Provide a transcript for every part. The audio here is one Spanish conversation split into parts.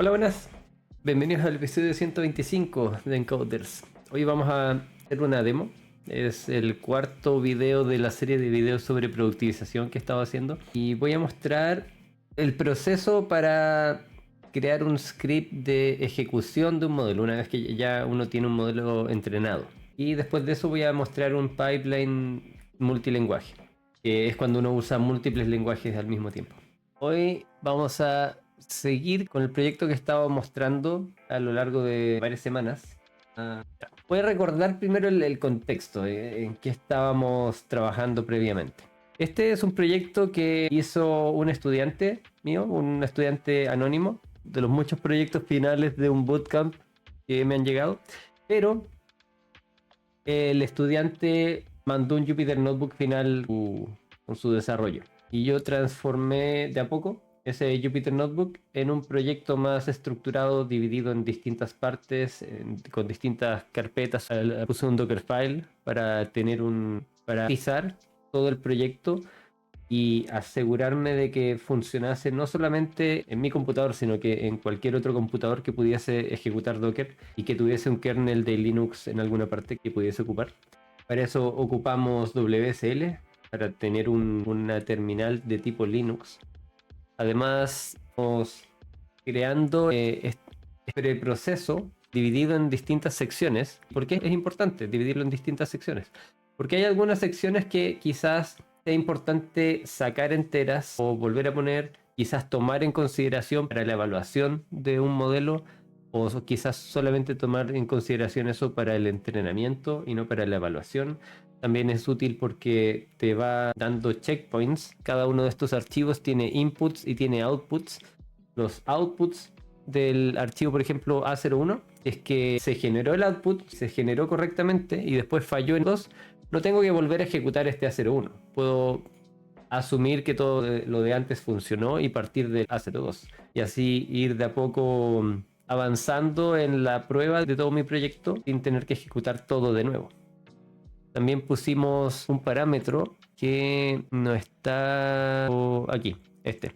Hola, buenas. Bienvenidos al episodio 125 de Encoders. Hoy vamos a hacer una demo. Es el cuarto video de la serie de videos sobre productivización que he estado haciendo. Y voy a mostrar el proceso para crear un script de ejecución de un modelo, una vez que ya uno tiene un modelo entrenado. Y después de eso voy a mostrar un pipeline multilingüe, que es cuando uno usa múltiples lenguajes al mismo tiempo. Hoy vamos a seguir con el proyecto que estaba mostrando a lo largo de varias semanas. Voy a recordar primero el contexto en que estábamos trabajando previamente. Este es un proyecto que hizo un estudiante mío, un estudiante anónimo, de los muchos proyectos finales de un bootcamp que me han llegado, pero el estudiante mandó un Jupyter Notebook final con su desarrollo. Y yo transformé de a poco ese Jupyter Notebook en un proyecto más estructurado, dividido en distintas partes, con distintas carpetas. Puse un Dockerfile para pisar todo el proyecto y asegurarme de que funcionase no solamente en mi computador, sino que en cualquier otro computador que pudiese ejecutar Docker y que tuviese un kernel de Linux en alguna parte que pudiese ocupar. Para eso ocupamos WSL, para tener una terminal de tipo Linux. Además, estamos creando este proceso dividido en distintas secciones. ¿Por qué es importante dividirlo en distintas secciones? Porque hay algunas secciones que quizás sea importante sacar enteras o volver a poner, quizás tomar en consideración para la evaluación de un modelo, o quizás solamente tomar en consideración eso para el entrenamiento y no para la evaluación. También es útil porque te va dando checkpoints. Cada uno de estos archivos tiene inputs y tiene outputs. Los outputs del archivo, por ejemplo, A01, es que se generó el output, se generó correctamente y después falló en 2. No tengo que volver a ejecutar este A01. Puedo asumir que todo lo de antes funcionó y partir del A02. Y así ir de a poco avanzando en la prueba de todo mi proyecto sin tener que ejecutar todo de nuevo. También pusimos un parámetro que no está aquí, este.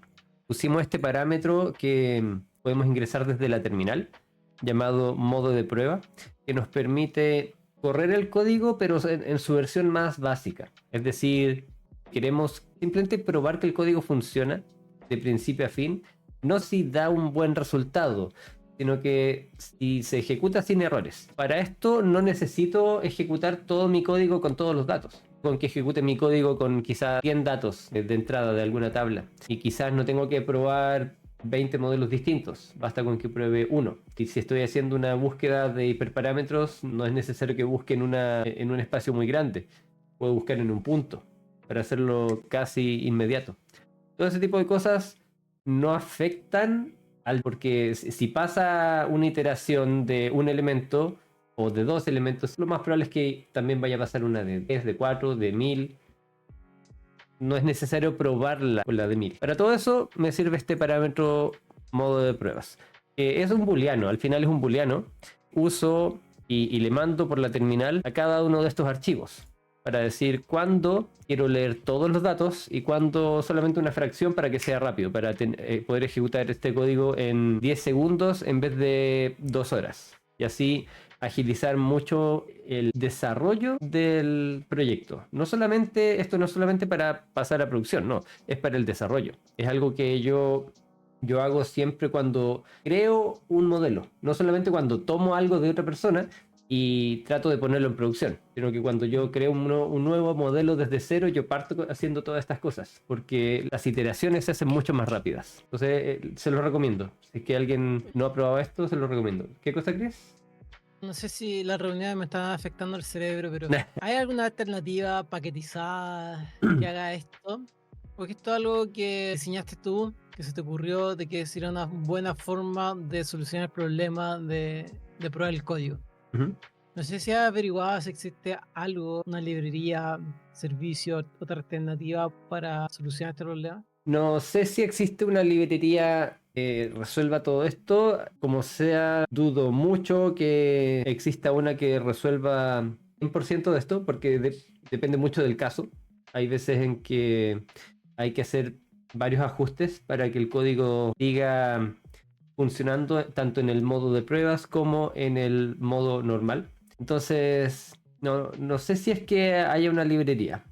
Pusimos este parámetro que podemos ingresar desde la terminal, llamado modo de prueba, que nos permite correr el código, pero en su versión más básica. Es decir, queremos simplemente probar que el código funciona de principio a fin, no si da un buen resultado, sino que si se ejecuta sin errores. Para esto no necesito ejecutar todo mi código con todos los datos. Con que ejecute mi código con quizás 100 datos de entrada de alguna tabla. Y quizás no tengo que probar 20 modelos distintos, basta con que pruebe uno. Y si estoy haciendo una búsqueda de hiperparámetros, no es necesario que busque en un espacio muy grande. Puedo buscar en un punto para hacerlo casi inmediato. Todo ese tipo de cosas no afectan porque si pasa una iteración de un elemento o de dos elementos, lo más probable es que también vaya a pasar una de 10, de 4, de 1000. No es necesario probarla con la de 1000. Para todo eso me sirve este parámetro modo de pruebas. Es un booleano, al final es un booleano. Uso y le mando por la terminal a cada uno de estos archivos para decir cuándo quiero leer todos los datos y cuándo solamente una fracción para que sea rápido, para poder ejecutar este código en 10 segundos en vez de 2 horas. Y así agilizar mucho el desarrollo del proyecto. Esto no es solamente para pasar a producción, no, es para el desarrollo. Es algo que yo hago siempre cuando creo un modelo, no solamente cuando tomo algo de otra persona y trato de ponerlo en producción, sino que cuando yo creo un nuevo modelo desde cero, yo parto haciendo todas estas cosas, porque las iteraciones se hacen mucho más rápidas. Entonces, se lo recomiendo. Si es que alguien no ha probado esto, se lo recomiendo. ¿Qué cosa crees? No sé si la reunión me está afectando el cerebro, pero ¿hay alguna alternativa paquetizada que haga esto? Porque esto es algo que diseñaste tú, que se te ocurrió de que sería una buena forma de solucionar el problema de probar el código. Ujú. No sé si has averiguado si existe algo, una librería, servicio, otra alternativa para solucionar este problema. No sé si existe una librería que resuelva todo esto. Como sea, dudo mucho que exista una que resuelva 100% de esto, porque depende mucho del caso. Hay veces en que hay que hacer varios ajustes para que el código siga funcionando tanto en el modo de pruebas como en el modo normal. Entonces, no sé si es que haya una librería.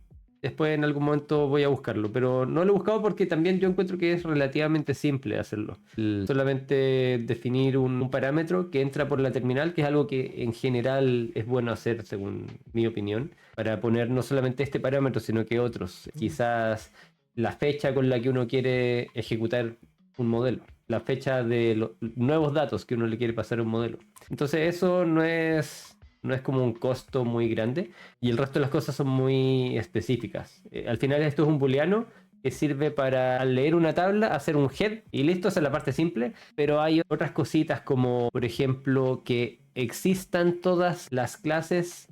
Después en algún momento voy a buscarlo, pero no lo he buscado porque también yo encuentro que es relativamente simple hacerlo. Solamente definir un parámetro que entra por la terminal, que es algo que en general es bueno hacer, según mi opinión, para poner no solamente este parámetro, sino que otros. Quizás la fecha con la que uno quiere ejecutar un modelo, la fecha de los nuevos datos que uno le quiere pasar a un modelo. Entonces eso no es como un costo muy grande y el resto de las cosas son muy específicas. Al final esto es un booleano que sirve para al leer una tabla hacer un head y listo, esa es la parte simple, pero hay otras cositas como por ejemplo que existan todas las clases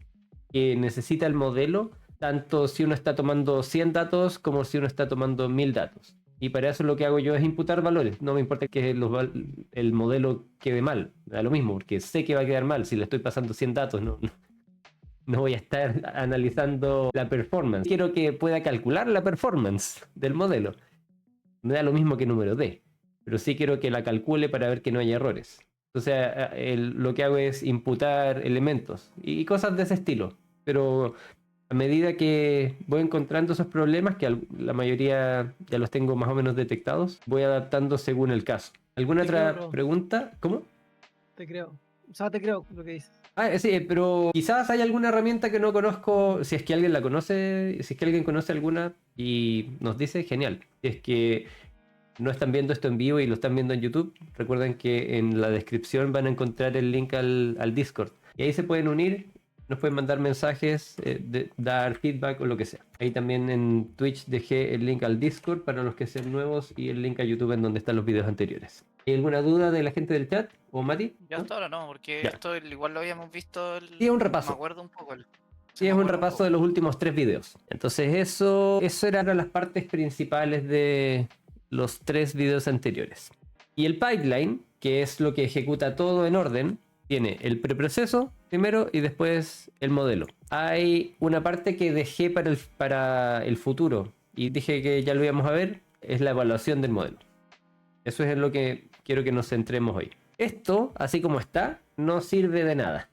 que necesita el modelo, tanto si uno está tomando 100 datos como si uno está tomando 1000 datos. Y para eso lo que hago yo es imputar valores. No me importa que el modelo quede mal. Da lo mismo, porque sé que va a quedar mal. Si le estoy pasando 100 datos, no voy a estar analizando la performance. Quiero que pueda calcular la performance del modelo. Me da lo mismo que número D. Pero sí quiero que la calcule para ver que no haya errores. Entonces, lo que hago es imputar elementos y cosas de ese estilo. Pero a medida que voy encontrando esos problemas, que la mayoría ya los tengo más o menos detectados, voy adaptando según el caso. ¿Alguna Te creo, otra bro. pregunta? ¿Cómo? Te creo. O sea, te creo lo que dices. Sí, pero quizás hay alguna herramienta que no conozco, si es que alguien la conoce, si es que alguien conoce alguna y nos dice, genial. Si es que no están viendo esto en vivo y lo están viendo en YouTube, recuerden que en la descripción van a encontrar el link al Discord. Y ahí se pueden unir, nos pueden mandar mensajes, dar feedback o lo que sea. Ahí también en Twitch dejé el link al Discord para los que sean nuevos y el link a YouTube en donde están los videos anteriores. ¿Hay alguna duda de la gente del chat? ¿O Mati? Ya ¿No? hasta ahora no, porque Ya. esto igual lo habíamos visto, Sí, es un me repaso. acuerdo un poco. Sí, Sí, es me un acuerdo un repaso de poco. los últimos 3 videos. Entonces eso eran las partes principales de los 3 videos anteriores. Y el pipeline, que es lo que ejecuta todo en orden, tiene el preproceso primero y después el modelo. Hay una parte que dejé para el futuro y dije que ya lo íbamos a ver, es la evaluación del modelo. Eso es en lo que quiero que nos centremos hoy. Esto, así como está, no sirve de nada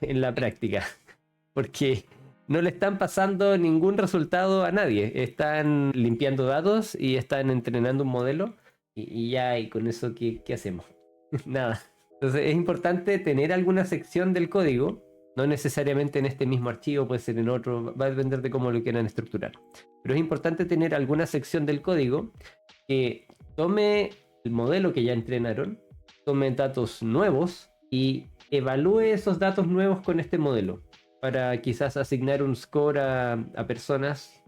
en la práctica porque no le están pasando ningún resultado a nadie. Están limpiando datos y están entrenando un modelo y ya, y con eso, ¿qué hacemos? Nada. Entonces es importante tener alguna sección del código, no necesariamente en este mismo archivo, puede ser en otro, va a depender de cómo lo quieran estructurar. Pero es importante tener alguna sección del código que tome el modelo que ya entrenaron, tome datos nuevos y evalúe esos datos nuevos con este modelo para quizás asignar un score a personas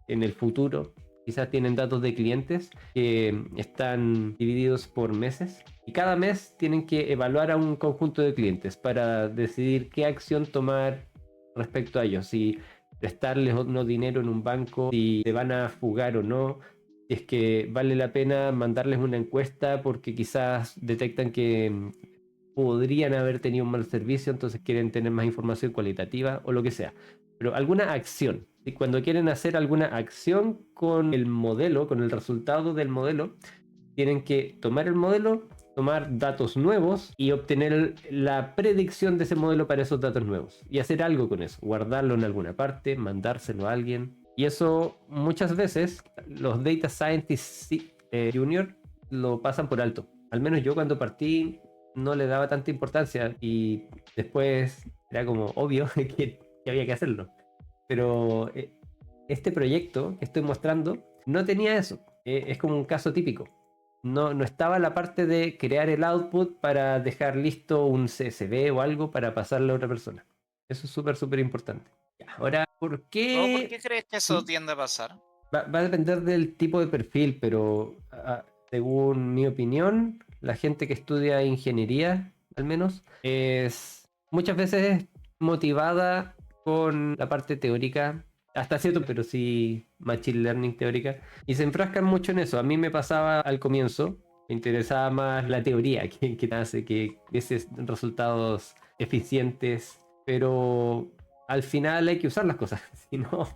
en el futuro. Quizás tienen datos de clientes que están divididos por meses y cada mes tienen que evaluar a un conjunto de clientes para decidir qué acción tomar respecto a ellos, si prestarles o no dinero en un banco, si se van a fugar o no, si es que vale la pena mandarles una encuesta porque quizás detectan que podrían haber tenido un mal servicio, entonces quieren tener más información cualitativa o lo que sea. Pero alguna acción, ¿sí? Cuando quieren hacer alguna acción con el modelo, con el resultado del modelo, tienen que tomar el modelo, tomar datos nuevos y obtener la predicción de ese modelo para esos datos nuevos y hacer algo con eso, guardarlo en alguna parte, mandárselo a alguien. Y eso muchas veces los data scientists junior lo pasan por alto. Al menos yo cuando partí no le daba tanta importancia y después era como obvio que había que hacerlo. Pero este proyecto que estoy mostrando no tenía eso. Es como un caso típico. No estaba la parte de crear el output para dejar listo un CSV o algo para pasarle a otra persona. Eso es súper, súper importante. Ya, ahora, ¿por ¿Por qué? qué crees que ¿Mm? eso tiende a pasar? Va a depender del tipo de perfil, pero según mi opinión, la gente que estudia ingeniería, al menos, es muchas veces motivada con la parte teórica, hasta cierto, pero sí machine learning teórica, y se enfrascan mucho en eso. A mí me pasaba al comienzo, me interesaba más la teoría que hace que esos resultados eficientes, pero al final hay que usar las cosas, si no,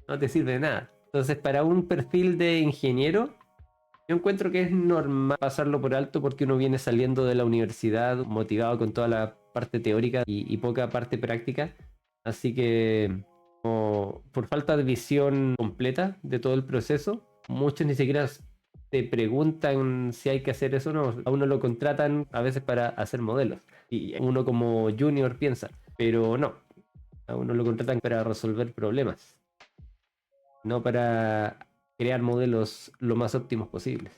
no te sirve de nada. Entonces, para un perfil de ingeniero, Yo encuentro que es normal pasarlo por alto porque uno viene saliendo de la universidad motivado con toda la parte teórica y poca parte práctica. Así que, como por falta de visión completa de todo el proceso, muchos ni siquiera te preguntan si hay que hacer eso o no. A uno lo contratan a veces para hacer modelos. Y uno como junior piensa, pero no. A uno lo contratan para resolver problemas, no para crear modelos lo más óptimos posibles.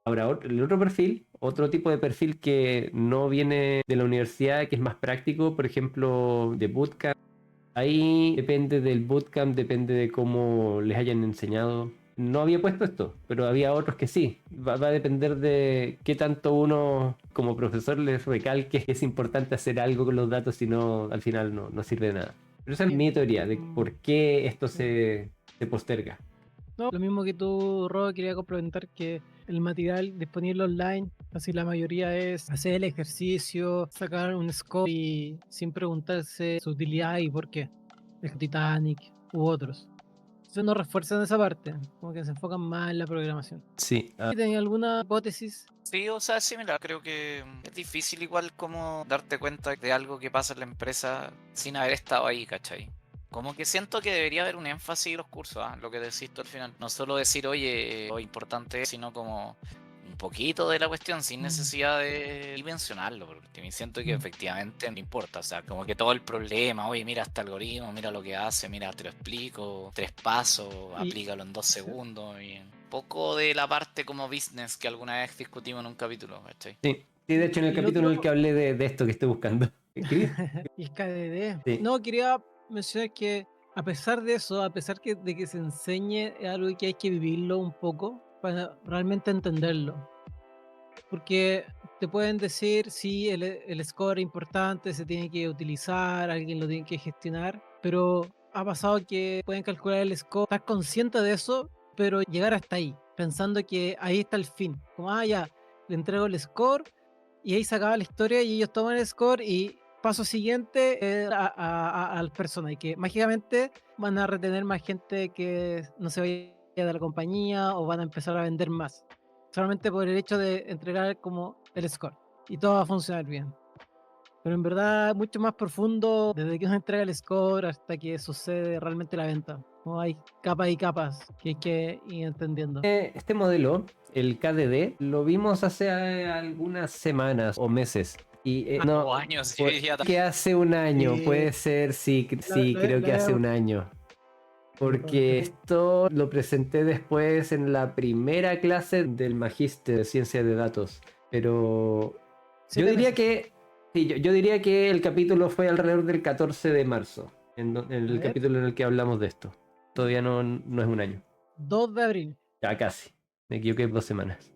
Ahora, el otro perfil, otro tipo de perfil que no viene de la universidad, que es más práctico, por ejemplo, de bootcamp. Ahí depende del bootcamp, depende de cómo les hayan enseñado. No había puesto esto, pero había otros que sí. Va a depender de qué tanto uno como profesor les recalque que es importante hacer algo con los datos, si no, al final no sirve de nada. Pero esa es mi teoría de por qué esto se posterga. No, lo mismo que tú, Rob, quería complementar que el material disponible online, casi la mayoría es hacer el ejercicio, sacar un score y sin preguntarse su utilidad y por qué. El Titanic u otros. Entonces no refuerzan esa parte, como que se enfocan más en la programación. Sí, ¿Tenía alguna hipótesis? Sí, o sea, es similar. Creo que es difícil igual como darte cuenta de algo que pasa en la empresa sin haber estado ahí, ¿cachai? Como que siento que debería haber un énfasis en los cursos, lo que decís tú al final. No solo decir, oye, lo importante es, sino como un poquito de la cuestión sin necesidad de mencionarlo, porque siento que efectivamente no importa, o sea, como que todo el problema, oye, mira este algoritmo, mira lo que hace, mira, te lo explico, 3 pasos, Y- aplícalo en 2 segundos, y un poco de la parte como business que alguna vez discutimos en un capítulo, ¿cachai? sí. Sí, de hecho en el y el capítulo en el otro, que hablé de esto que estoy buscando. ¿Escribí? y es KDD. Sí. No, quería mencionar que a pesar de eso, a pesar de que se enseñe, es algo que hay que vivirlo un poco para realmente entenderlo. Porque te pueden decir si el score es importante, se tiene que utilizar, alguien lo tiene que gestionar, pero ha pasado que pueden calcular el score, estar consciente de eso, pero llegar hasta ahí, pensando que ahí está el fin. Como, ya, le entrego el score y ahí se acaba la historia y ellos toman el score y paso siguiente a las personas y que mágicamente van a retener más gente que no se vaya de la compañía o van a empezar a vender más solamente por el hecho de entregar como el score y todo va a funcionar bien. Pero en verdad mucho más profundo desde que uno entrega el score hasta que sucede realmente la venta. Como hay capas y capas que hay que ir entendiendo. Este modelo, el KDD, lo vimos hace algunas semanas o meses. Y no, O años, yo diría. que hace un año, Sí, puede ser, sí, sí, creo que hace la un año. Porque he esto lo presenté después en la primera clase del Magíster de Ciencia de Datos. Pero yo 7 diría meses. que, sí, yo diría que el capítulo fue alrededor del 14 de marzo, en A el ver, capítulo en el que hablamos de esto. Todavía no es un año, 2 de abril. ya casi. Me equivoqué 2 semanas.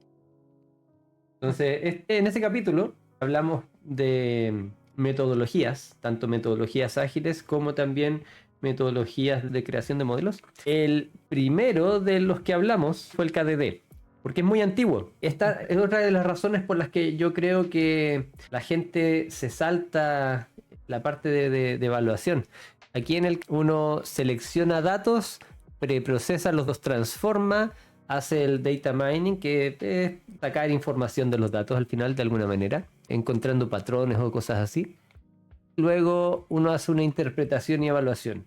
Entonces, en ese capítulo hablamos de metodologías, tanto metodologías ágiles como también metodologías de creación de modelos. El primero de los que hablamos fue el KDD, porque es muy antiguo. Esta es otra de las razones por las que yo creo que la gente se salta la parte de evaluación. Aquí en el uno selecciona datos, preprocesa, los transforma, hace el data mining, que es sacar información de los datos al final de alguna manera, encontrando patrones o cosas así. Luego uno hace una interpretación y evaluación.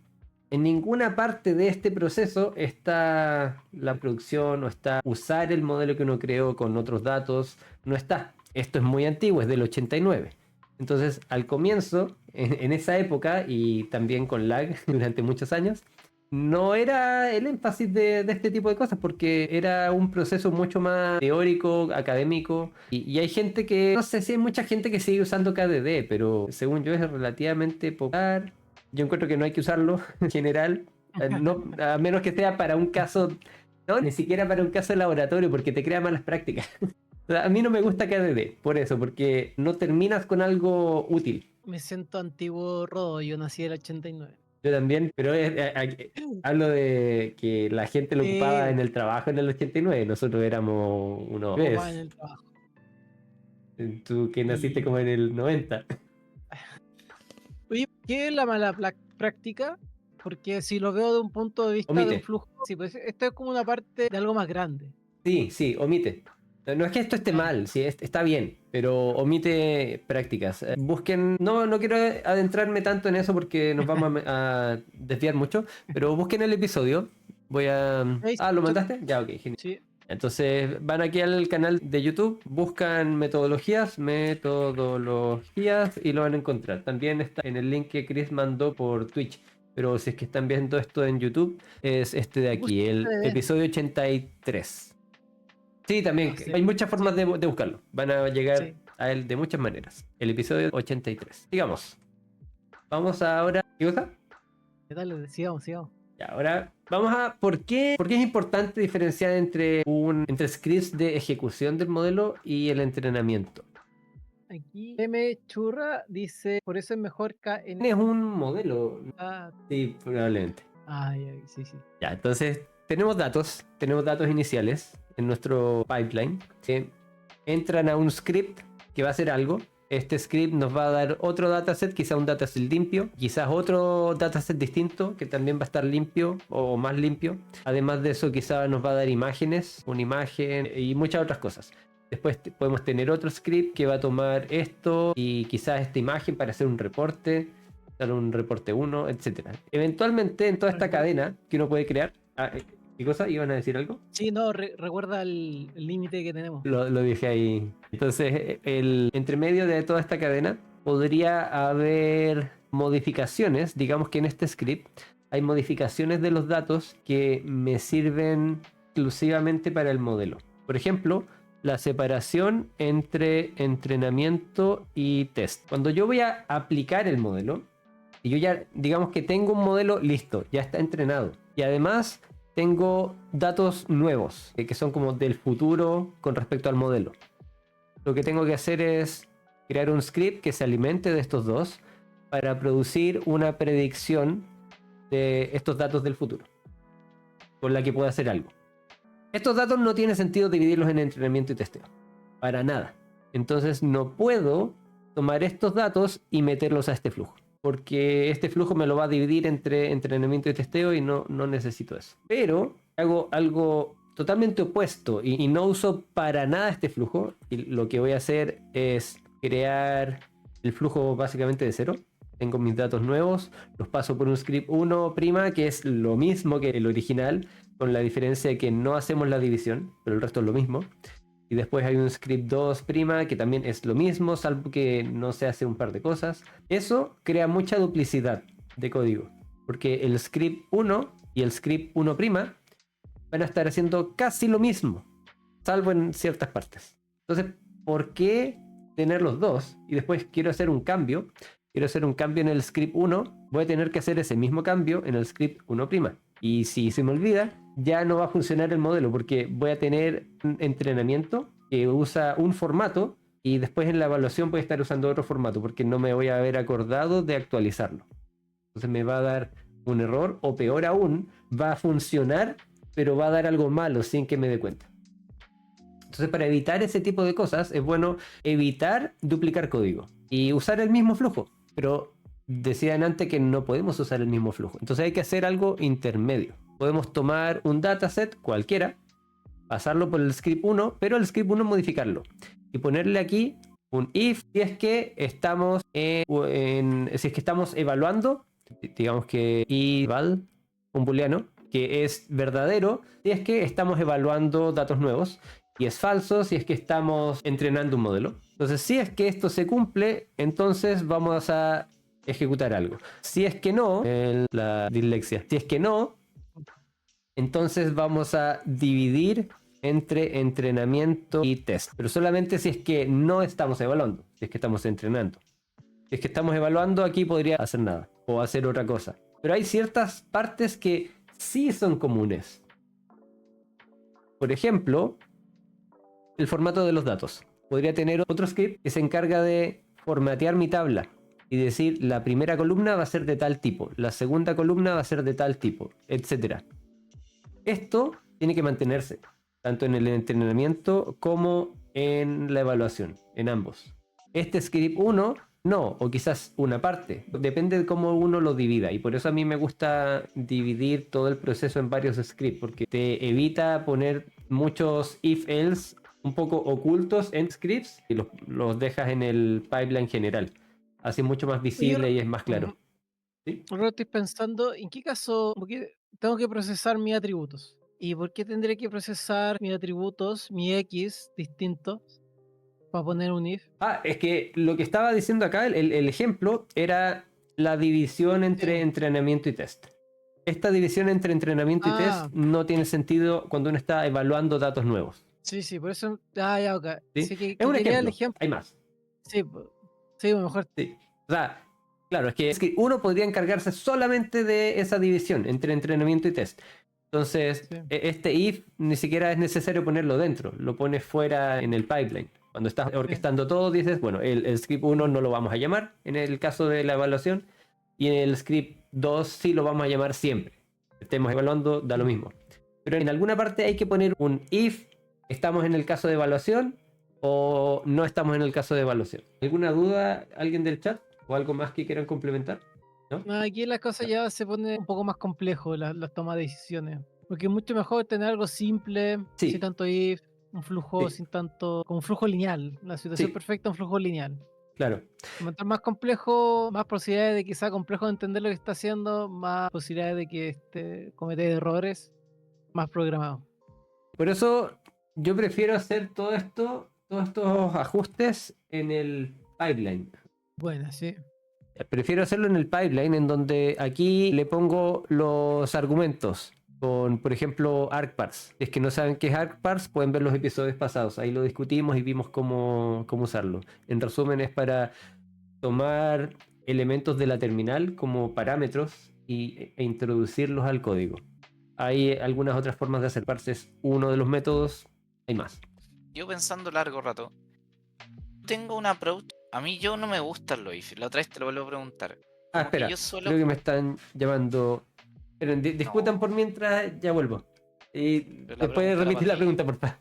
En ninguna parte de este proceso está la producción, o está usar el modelo que uno creó con otros datos, no está. Esto es muy antiguo, es del 89. Entonces, al comienzo, en esa época, y también con lag durante muchos años, no era el énfasis de este tipo de cosas, porque era un proceso mucho más teórico, académico, y hay gente que, no sé si hay mucha gente que sigue usando KDD, pero según yo es relativamente popular. Yo encuentro que no hay que usarlo en general, no, a menos que sea para un caso, no, ni siquiera para un caso de laboratorio, porque te crea malas prácticas. O sea, a mí no me gusta KDD, por eso, porque no terminas con algo útil. Me siento antiguo Rodo, yo nací en el 89. Yo también, pero hablo de que la gente lo ocupaba en Sí, el trabajo en el 89, nosotros éramos unos ocupaba en bebés. el trabajo. Tú que naciste Y, como en el 90. oye, ¿qué es la mala práctica? Porque si lo veo de un punto de vista de un Omite. flujo, sí, pues esto es como una parte de algo más grande. Sí, sí, omite. No es que esto esté mal, sí, está bien, pero omite prácticas. Busquen, no quiero adentrarme tanto en eso porque nos vamos a desviar mucho, pero busquen el episodio. ¿Lo mandaste? Ya, ok, genial. Sí. Entonces van aquí al canal de YouTube, buscan metodologías y lo van a encontrar. También está en el link que Chris mandó por Twitch. Pero si es que están viendo esto en YouTube, es este de aquí, el episodio 83. Sí, también. Sí. Hay muchas formas de buscarlo. Van a llegar Sí. a él de muchas maneras. El episodio 83. Sigamos. Vamos ahora. ¿Qué cosa? Dale, sigamos. Ya, ahora vamos a por qué es importante diferenciar entre scripts de ejecución del modelo y el entrenamiento. Aquí M. Churra dice, por eso es mejor KN. Es un modelo. Sí, probablemente. Sí. Ya, entonces tenemos datos iniciales en nuestro pipeline que entran a un script que va a hacer algo. Este script nos va a dar otro dataset, quizás un dataset limpio, quizás otro dataset distinto que también va a estar limpio o más limpio. Además de eso, quizás nos va a dar imágenes, una imagen y muchas otras cosas. Después podemos tener otro script que va a tomar esto y quizás esta imagen para hacer un reporte 1, etc. Eventualmente en toda esta cadena que uno puede crear... ¿Qué cosa? ¿Iban a decir algo? Sí, no, recuerda el límite que tenemos. Lo dije ahí. Entonces, entre medio de toda esta cadena podría haber modificaciones. Digamos que en este script hay modificaciones de los datos que me sirven exclusivamente para el modelo. Por ejemplo, la separación entre entrenamiento y test. Cuando yo voy a aplicar el modelo, y yo ya, digamos que tengo un modelo listo, ya está entrenado. Y además tengo datos nuevos, que son como del futuro con respecto al modelo. Lo que tengo que hacer es crear un script que se alimente de estos dos para producir una predicción de estos datos del futuro, con la que pueda hacer algo. Estos datos no tiene sentido dividirlos en entrenamiento y testeo, para nada. Entonces no puedo tomar estos datos y meterlos a este flujo, porque este flujo me lo va a dividir entre entrenamiento y testeo y no necesito eso. Pero hago algo totalmente opuesto y no uso para nada este flujo. Y lo que voy a hacer es crear el flujo básicamente de cero. Tengo mis datos nuevos, los paso por un script 1', que es lo mismo que el original, con la diferencia de que no hacemos la división, pero el resto es lo mismo. Y después hay un script 2', que también es lo mismo, salvo que no se hace un par de cosas. Eso crea mucha duplicidad de código, porque el script 1 y el script 1' van a estar haciendo casi lo mismo, salvo en ciertas partes. Entonces, ¿por qué tener los dos? Y después quiero hacer un cambio en el script 1, voy a tener que hacer ese mismo cambio en el script 1'. Y si se me olvida, ya no va a funcionar el modelo, porque voy a tener un entrenamiento que usa un formato y después en la evaluación voy a estar usando otro formato, porque no me voy a haber acordado de actualizarlo. Entonces me va a dar un error, o peor aún, va a funcionar, pero va a dar algo malo sin que me dé cuenta. Entonces, para evitar ese tipo de cosas, es bueno evitar duplicar código y usar el mismo flujo. Pero decían antes que no podemos usar el mismo flujo. Entonces hay que hacer algo intermedio. Podemos tomar un dataset cualquiera, pasarlo por el script 1, pero el script 1 modificarlo. Y ponerle aquí un if si es que estamos evaluando, digamos que eval, un booleano, que es verdadero si es que estamos evaluando datos nuevos, y es falso si es que estamos entrenando un modelo. Entonces, si es que esto se cumple, entonces vamos a ejecutar algo. Si es que no, la dislexia, si es que no, entonces vamos a dividir entre entrenamiento y test. Pero solamente si es que no estamos evaluando, si es que estamos entrenando. Si es que estamos evaluando, aquí podría hacer nada o hacer otra cosa. Pero hay ciertas partes que sí son comunes. Por ejemplo, el formato de los datos. Podría tener otro script que se encarga de formatear mi tabla y decir la primera columna va a ser de tal tipo, la segunda columna va a ser de tal tipo, etc. Esto tiene que mantenerse tanto en el entrenamiento como en la evaluación, en ambos. Este script 1 no, o quizás una parte, depende de cómo uno lo divida, y por eso a mí me gusta dividir todo el proceso en varios scripts, porque te evita poner muchos if-else un poco ocultos en scripts y los dejas en el pipeline general. Así es mucho más visible y es más claro. ¿Sí? Ahora estoy pensando, ¿en qué caso por qué tengo que procesar mis atributos? ¿Y por qué tendré que procesar mis atributos, mi X distintos, para poner un if? Es que lo que estaba diciendo acá, el ejemplo, era la división entre Sí. entrenamiento y test. Esta división entre entrenamiento y test Ah, no tiene sentido cuando uno está evaluando datos nuevos. sí, por eso. Ah, ya, ok. ¿Sí? Sí, Es un quería el ejemplo, ejemplo. hay más. Sí, sí, mejor. Sí. O sea, claro, es que uno podría encargarse solamente de esa división entre entrenamiento y test. Entonces, Sí. este if ni siquiera es necesario ponerlo dentro, lo pones fuera en el pipeline. Cuando estás orquestando todo, dices, bueno, el script 1 no lo vamos a llamar en el caso de la evaluación, y en el script 2 sí lo vamos a llamar siempre. Estemos evaluando, da lo mismo. Pero en alguna parte hay que poner un if, estamos en el caso de evaluación o no estamos en el caso de evaluación. ¿Alguna duda, alguien del chat? ¿O algo más que quieran complementar? ¿No? No, aquí las cosas Ya. ya se pone un poco más complejo, la toma de decisiones. Porque es mucho mejor tener algo simple, sin Sí, tanto if, un flujo sí, sin tanto, como un flujo lineal. La situación sí, perfecta, un flujo lineal. claro. Aumentar más complejo, más posibilidades de que sea complejo de entender lo que está haciendo, más posibilidades de que cometer errores, más programado. Por eso yo prefiero hacer todos estos ajustes en el pipeline. Bueno, sí. Prefiero hacerlo en el pipeline, en donde aquí le pongo los argumentos con, por ejemplo, ArcParse. Si es que no saben qué es ArcParse, pueden ver los episodios pasados. Ahí lo discutimos y vimos cómo usarlo. En resumen, es para tomar elementos de la terminal como parámetros e introducirlos al código. Hay algunas otras formas de hacer parse, es uno de los métodos, hay más. Yo pensando largo rato, tengo un approach. A mí yo no me gustan los if. La otra vez te lo vuelvo a preguntar. Como que Espera, yo suelo. creo que me están llamando. Pero discutan No, por mientras, ya vuelvo. Y pero la después pregunta era para repetir la ti. pregunta, por favor.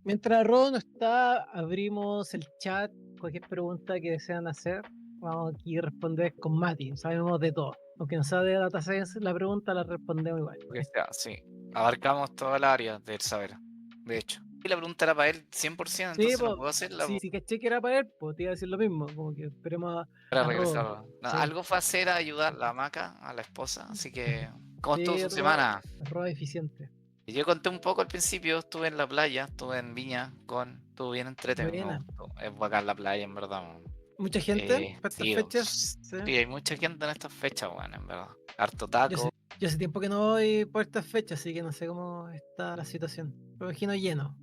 Mientras Ro no está, abrimos el chat. Cualquier pregunta que desean hacer, vamos aquí a responder con Mati. Sabemos de todo. Aunque no sabe de data science, la pregunta la respondemos igual. Porque sea, sí. Abarcamos toda el área del saber. De hecho. Y la pregunta era para él 100%, Sí, entonces no pues, puedo hacerla sí, po, sí caché que era para él, pues te iba a decir lo mismo. Como que esperemos para a Ro. regresar. No, Sí, algo fue hacer a ayudar a la maca, a la esposa. Así que, ¿cómo estuvo sí, su Ro, semana? Ro eficiente. Y yo conté un poco al principio, estuve en la playa, estuve en Viña estuvo bien entretenido, me Buena. gustó. Es bacán la playa, en verdad. Man. Mucha gente para estas Sí, fechas. Sí. sí, hay mucha gente en estas fechas, bueno, en verdad. Harto Yo taco. sé, yo hace tiempo que no voy por estas fechas, así que no sé cómo está la situación. Me imagino lleno.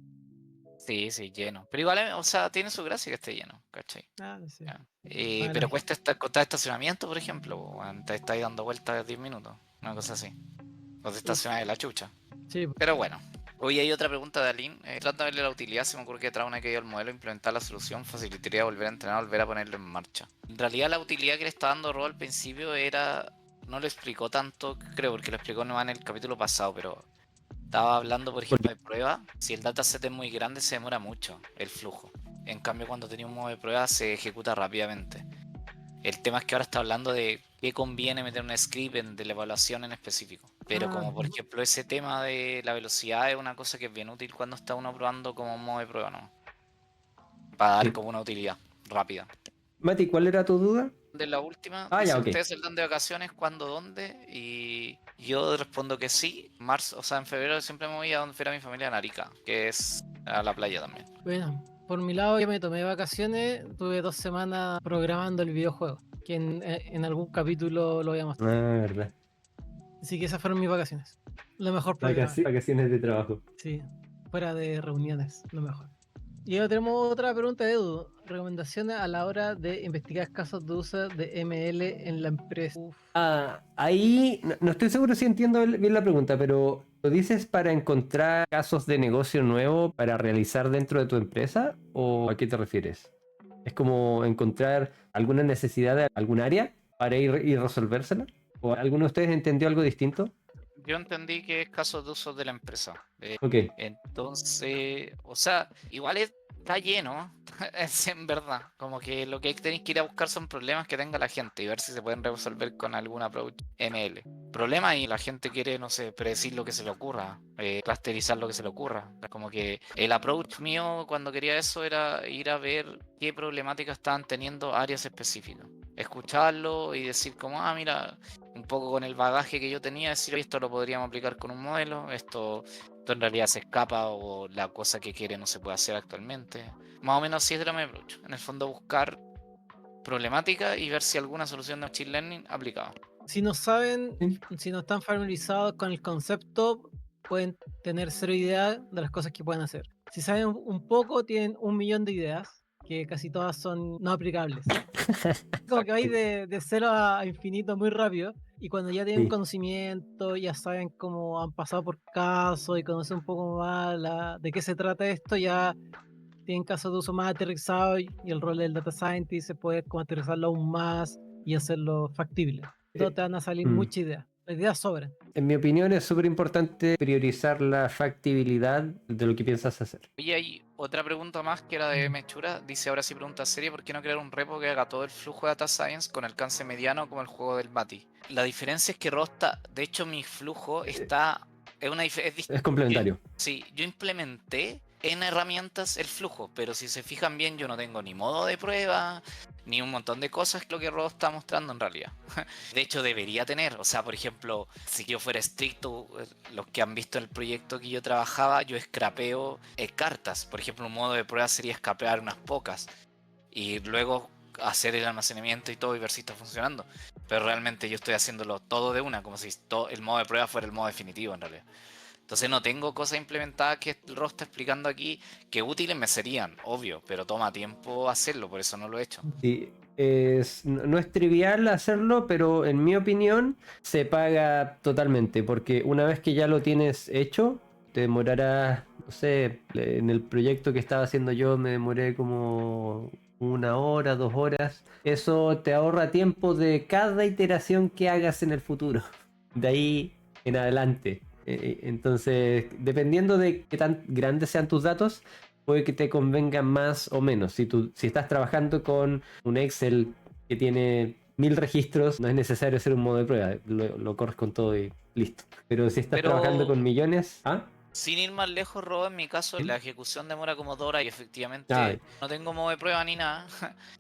Sí, sí, lleno. Pero igual, o sea, tiene su gracia que esté lleno, ¿cachai? Ah, no sé. Ya. Para Pero cuesta contar estacionamiento, por ejemplo, weón, te estáis dando vueltas 10 minutos, una cosa así. O te Uf, estacionas de la chucha. sí. Pero bueno. Hoy hay otra pregunta de Aline. Tratando de verle la utilidad, se me ocurre que tras una caída del modelo, implementar la solución facilitaría volver a entrenar, volver a ponerlo en marcha. En realidad la utilidad que le estaba dando Ro al principio era... No lo explicó tanto, creo, porque lo explicó no en el capítulo pasado, pero estaba hablando, por ejemplo, de prueba. Si el dataset es muy grande, se demora mucho el flujo. En cambio, cuando tenía un modo de prueba, se ejecuta rápidamente. El tema es que ahora está hablando de qué conviene meter un script de la evaluación en específico. Pero Ah, como por ejemplo ese tema de la velocidad es una cosa que es bien útil cuando está uno probando como modo de prueba, ¿no? Para dar Sí. como una utilidad rápida. Mati, ¿cuál era tu duda? De la última, Ah, ya, dice, ok. ¿ustedes saldrán de vacaciones? ¿Cuándo? ¿Dónde? Y yo respondo que sí. Marzo, o sea, en febrero siempre me voy a donde fuera mi familia en Arica, que es a la playa también. bueno, por mi lado yo me tomé vacaciones, tuve 2 semanas programando el videojuego, que en algún capítulo lo voy a Ah, mostrar. verdad. Así que esas fueron mis vacaciones. Lo mejor programar. Vacaciones de trabajo. Sí, fuera de reuniones, lo mejor. Y ahora tenemos otra pregunta de Edu. Recomendaciones a la hora de investigar casos de uso de ML en la empresa. Uf. Ahí no estoy seguro si entiendo bien la pregunta, pero ¿lo dices para encontrar casos de negocio nuevo para realizar dentro de tu empresa o a qué te refieres? ¿Es como encontrar alguna necesidad de algún área para ir y resolvérsela? ¿O alguno de ustedes entendió algo distinto? Yo entendí que es caso de uso de la empresa. Ok, Entonces, o sea, igual es está lleno, es en verdad. Como que lo que tenéis que ir a buscar son problemas que tenga la gente y ver si se pueden resolver con algún approach ML. Problema y la gente quiere, no sé, predecir lo que se le ocurra, clusterizar lo que se le ocurra. Como que el approach mío cuando quería eso era ir a ver qué problemáticas estaban teniendo áreas específicas. Escucharlo y decir como, ah, mira, un poco con el bagaje que yo tenía, decir, esto lo podríamos aplicar con un modelo, esto en realidad se escapa o la cosa que quiere no se puede hacer actualmente. Más o menos así es de mi approach. En el fondo buscar problemática y ver si alguna solución de Machine Learning aplicaba. Si no saben, Sí. si no están familiarizados con el concepto, pueden tener cero idea de las cosas que pueden hacer. Si saben un poco, tienen 1 millón de ideas, que casi todas son no aplicables. Como que vais de cero a infinito muy rápido. Y cuando ya tienen Sí. conocimiento, ya saben cómo han pasado por casos y conocen un poco más de qué se trata esto, ya tienen casos de uso más aterrizados y el rol del data scientist se puede como aterrizarlo aún más y hacerlo factible. Todo te van a salir Mm. muchas ideas. Las ideas sobran. En mi opinión es súper importante priorizar la factibilidad de lo que piensas hacer. Y hay otra pregunta más que era de Mechura. Dice, ahora sí pregunta seria, ¿por qué no crear un repo que haga todo el flujo de Data Science con alcance mediano como el juego del Mati? La diferencia es que Rosta, de hecho mi flujo está... Es complementario. Sí, yo implementé en herramientas el flujo, pero si se fijan bien yo no tengo ni modo de prueba, ni un montón de cosas que lo que Rodo está mostrando en realidad. De hecho debería tener, o sea, por ejemplo, si yo fuera estricto, los que han visto el proyecto que yo trabajaba, yo scrapeo cartas. Por ejemplo, un modo de prueba sería scrapear unas pocas y luego hacer el almacenamiento y todo y ver si está funcionando. Pero realmente yo estoy haciéndolo todo de una, como si el modo de prueba fuera el modo definitivo en realidad. Entonces no tengo cosas implementadas que el Ross está explicando aquí que útiles me serían, obvio, pero toma tiempo hacerlo, por eso no lo he hecho. Sí, no es trivial hacerlo, pero en mi opinión se paga totalmente, porque una vez que ya lo tienes hecho, te demorará, no sé, en el proyecto que estaba haciendo yo me demoré como 1 hora, 2 horas. Eso te ahorra tiempo de cada iteración que hagas en el futuro, de ahí en adelante. Entonces, dependiendo de qué tan grandes sean tus datos, puede que te convenga más o menos. Si estás trabajando con un Excel que tiene 1000 registros, no es necesario hacer un modo de prueba, lo corres con todo y listo. Pero si estás trabajando con Pero millones, ¿ah? sin ir más lejos, Rob, en mi caso ¿Sí? la ejecución demora como 2 horas y Ah, efectivamente no tengo modo de prueba ni nada.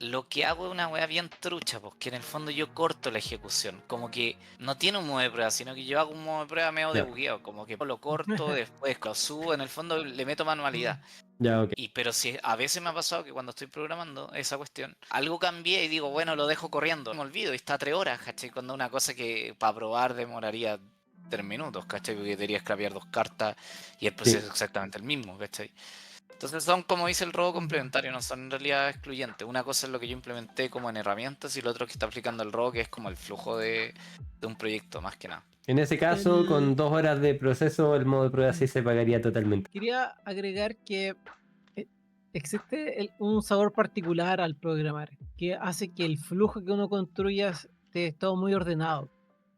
Lo que hago es una wea bien trucha, porque en el fondo yo corto la ejecución. Como que no tiene un modo de prueba, sino que yo hago un modo de prueba medio de ya, bugueo. Como que lo corto, después lo subo, en el fondo le meto manualidad. ya, ok. Pero si a veces me ha pasado que cuando estoy programando esa cuestión, algo cambié y digo, bueno, lo dejo corriendo. Me olvido y está 3 horas, ¿cachai? Cuando una cosa que para probar demoraría 3 minutos, ¿cachai? Porque debería scrapear 2 cartas y el proceso Sí. es exactamente el mismo, ¿cachai? Entonces son, como dice el robo, complementarios, no son en realidad excluyentes. Una cosa es lo que yo implementé como en herramientas y lo otro que está aplicando el robo, que es como el flujo de un proyecto, más que nada. En ese caso, con 2 horas de proceso, el modo de prueba sí se pagaría totalmente. Quería agregar que eh, existe un sabor particular al programar que hace que el flujo que uno construya esté todo muy ordenado.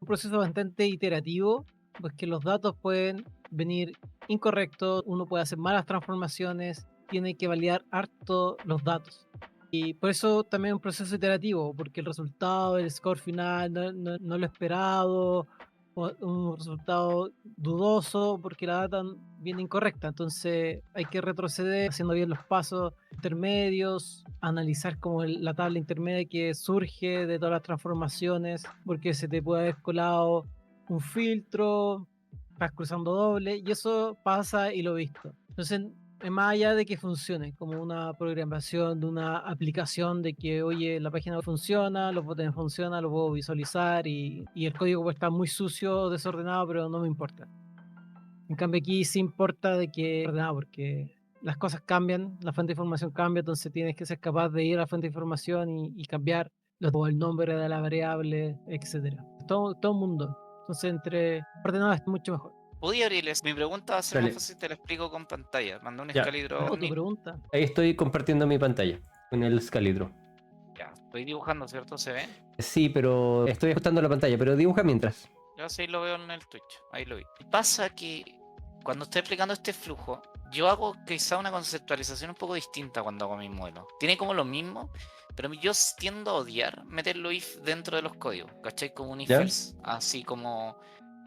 Un proceso bastante iterativo, pues que los datos pueden venir incorrectos, uno puede hacer malas transformaciones, tiene que validar harto los datos. Y por eso también es un proceso iterativo, porque el resultado, el score final, no lo esperado, o un resultado dudoso porque la data viene incorrecta. Entonces hay que retroceder haciendo bien los pasos intermedios, analizar como la tabla intermedia que surge de todas las transformaciones, porque se te puede haber colado un filtro, vas cruzando doble, y eso pasa y lo he visto. Entonces, más allá de que funcione como una programación de una aplicación de que, oye, la página funciona, los botones funcionan, lo puedo visualizar y el código puede estar muy sucio o desordenado, pero no me importa. En cambio aquí sí importa de que ordenado, porque las cosas cambian, la fuente de información cambia, entonces tienes que ser capaz de ir a la fuente de información y cambiar o el nombre de la variable, etcétera. Todo el mundo. Entonces entre ordenado es mucho mejor. Podía abrirles. Mi pregunta va a ser más Dale, fácil, te la explico con pantalla. Mandé un ya. escalibro Tu Omni. pregunta. Ahí estoy compartiendo mi pantalla con el Scalidro. Ya, estoy dibujando, ¿cierto? ¿Se ve? Sí, pero estoy ajustando la pantalla, pero dibuja mientras. Yo sí lo veo en el Twitch. Ahí lo vi. Pasa que cuando estoy explicando este flujo, yo hago quizá una conceptualización un poco distinta cuando hago mi modelo. Tiene como lo mismo, pero yo tiendo a odiar meterlo if dentro de los códigos, ¿cachai? Como un if ¿Ya? else, así como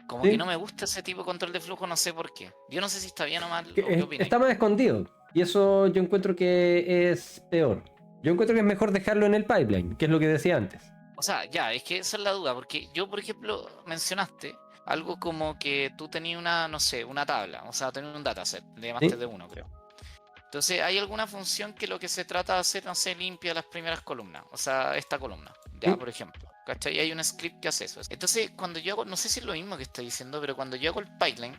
que no Sí, me gusta ese tipo de control de flujo, no sé por qué. Yo no sé si está bien o mal, o qué opináis. está más escondido. Y eso yo encuentro que es peor. Yo encuentro que es mejor dejarlo en el pipeline, que es lo que decía antes. O sea, ya, es que esa es la duda, porque yo, por ejemplo, mencionaste algo como que tú tenías una, no sé, una tabla, o sea, tenías un dataset de más ¿Sí? de uno, creo. Entonces, hay alguna función que lo que se trata de hacer, no sé, limpia las primeras columnas, o sea, esta columna, ya, ¿Sí? por ejemplo, ¿cachai? Y hay un script que hace eso. Entonces, cuando yo hago, no sé si es lo mismo que estoy diciendo, pero cuando yo hago el pipeline,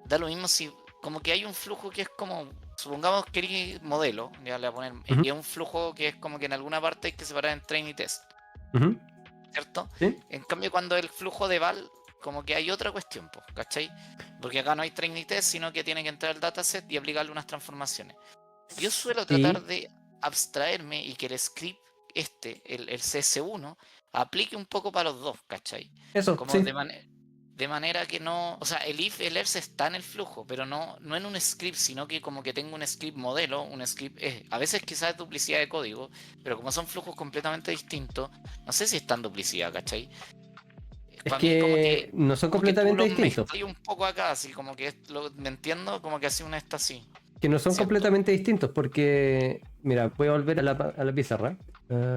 da lo mismo si, como que hay un flujo que es como, supongamos que eres modelo, ya le voy a poner, Ujú, y es un flujo que es como que en alguna parte hay que separar en train y test. ujú, ¿Cierto? ¿sí? En cambio, cuando el flujo de val, como que hay otra cuestión, po, ¿cachai? Porque acá no hay training test, sino que tiene que entrar el dataset y aplicarle unas transformaciones. Yo suelo tratar Sí. de abstraerme y que el script el CS1, aplique un poco para los dos, ¿cachai? Eso, Como sí. de manera que no, o sea, el if, el else está en el flujo, pero no en un script, sino que como que tengo un script modelo, un script a veces quizás es duplicidad de código, pero como son flujos completamente distintos, no sé si es tan duplicidad, ¿cachai? Es Para mí que no son como que tú completamente los distintos. mezclas un poco acá, así como que me entiendo, como que así una está así, Que no son siento. completamente distintos porque, mira, voy a volver a la pizarra.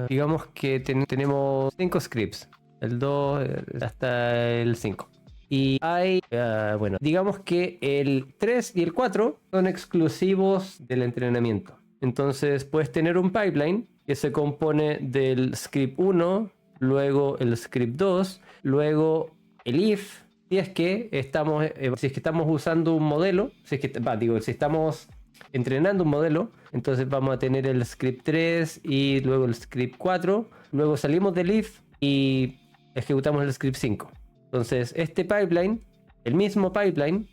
Digamos que tenemos 5 scripts, el 2 hasta el 5. Y hay, bueno, digamos que el 3 y el 4 son exclusivos del entrenamiento. Entonces puedes tener un pipeline que se compone del script 1, luego el script 2, luego el if, si es que estamos usando un modelo, si es que, digo, si estamos entrenando un modelo, entonces vamos a tener el script 3 y luego el script 4, luego salimos del if y ejecutamos el script 5. Entonces este pipeline, el mismo pipeline,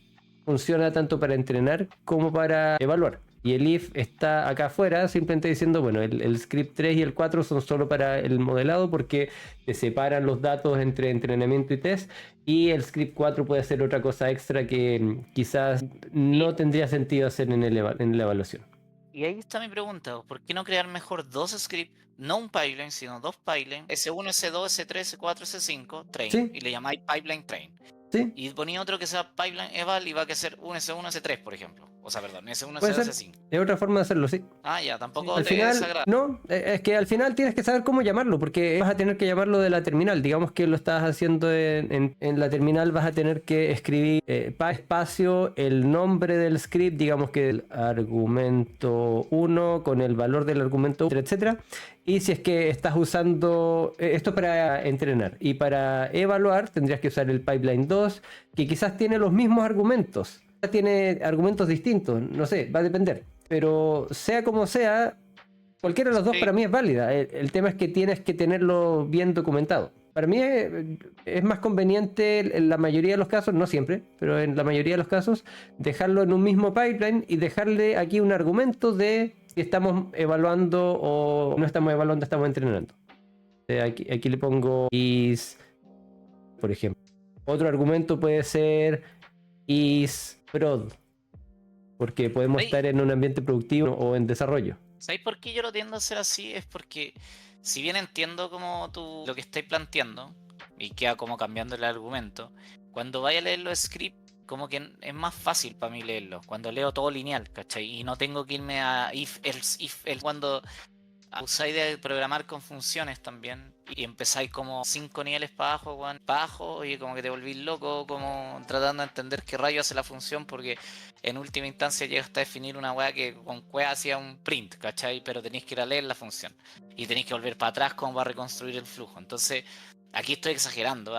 funciona tanto para entrenar como para evaluar. Y el if está acá afuera simplemente diciendo, bueno, el script 3 y el 4 son solo para el modelado porque te separan los datos entre entrenamiento y test, y el script 4 puede hacer otra cosa extra que quizás Y, no tendría sentido hacer en la evaluación. y ahí está mi pregunta, ¿por qué no crear mejor dos scripts? No un pipeline, sino dos pipelines, S1, S2, S3, S4, S5, train, Sí, y le llamáis pipeline train. sí, Y ponía otro que sea pipeline eval y va a ser un S1, S3, por ejemplo. O sea, perdón, S1, puede S2, ser. S5. Es otra forma de hacerlo, sí. Ah, ya, Sí. tampoco Al te final, desagrada. no, es que al final tienes que saber cómo llamarlo, porque vas a tener que llamarlo de la terminal. Digamos que lo estás haciendo en la terminal, vas a tener que escribir espacio, el nombre del script, digamos que el argumento 1 con el valor del argumento, etcétera. Y si es que estás usando esto para entrenar y para evaluar, tendrías que usar el pipeline 2, que quizás tiene los mismos argumentos, tiene argumentos distintos, no sé, va a depender. Pero sea como sea, cualquiera de los dos Sí, para mí es válida. El tema es que tienes que tenerlo bien documentado. Para mí es más conveniente en la mayoría de los casos, no siempre, pero en la mayoría de los casos, dejarlo en un mismo pipeline y dejarle aquí un argumento de si estamos evaluando o no estamos evaluando, estamos entrenando. Aquí le pongo is, por ejemplo. Otro argumento puede ser is prod, porque podemos ¿sabéis estar en un ambiente productivo o en desarrollo. sabéis por qué yo lo tiendo a hacer así? Es porque, si bien entiendo como tú lo que estáis planteando, y queda como cambiando el argumento, cuando vaya a leer los scripts, como que es más fácil para mí leerlo. Cuando leo todo lineal, ¿cachai? Y no tengo que irme a if, else, cuando usáis de programar con funciones también y empezáis como 5 niveles para abajo, weón, para abajo, y como que te volvís loco, como tratando de entender qué rayo hace la función, porque en última instancia llegaste a definir una weá que con cueva hacía un print, ¿cachai? Pero tenéis que ir a leer la función y tenéis que volver para atrás como para reconstruir el flujo. Entonces, aquí estoy exagerando,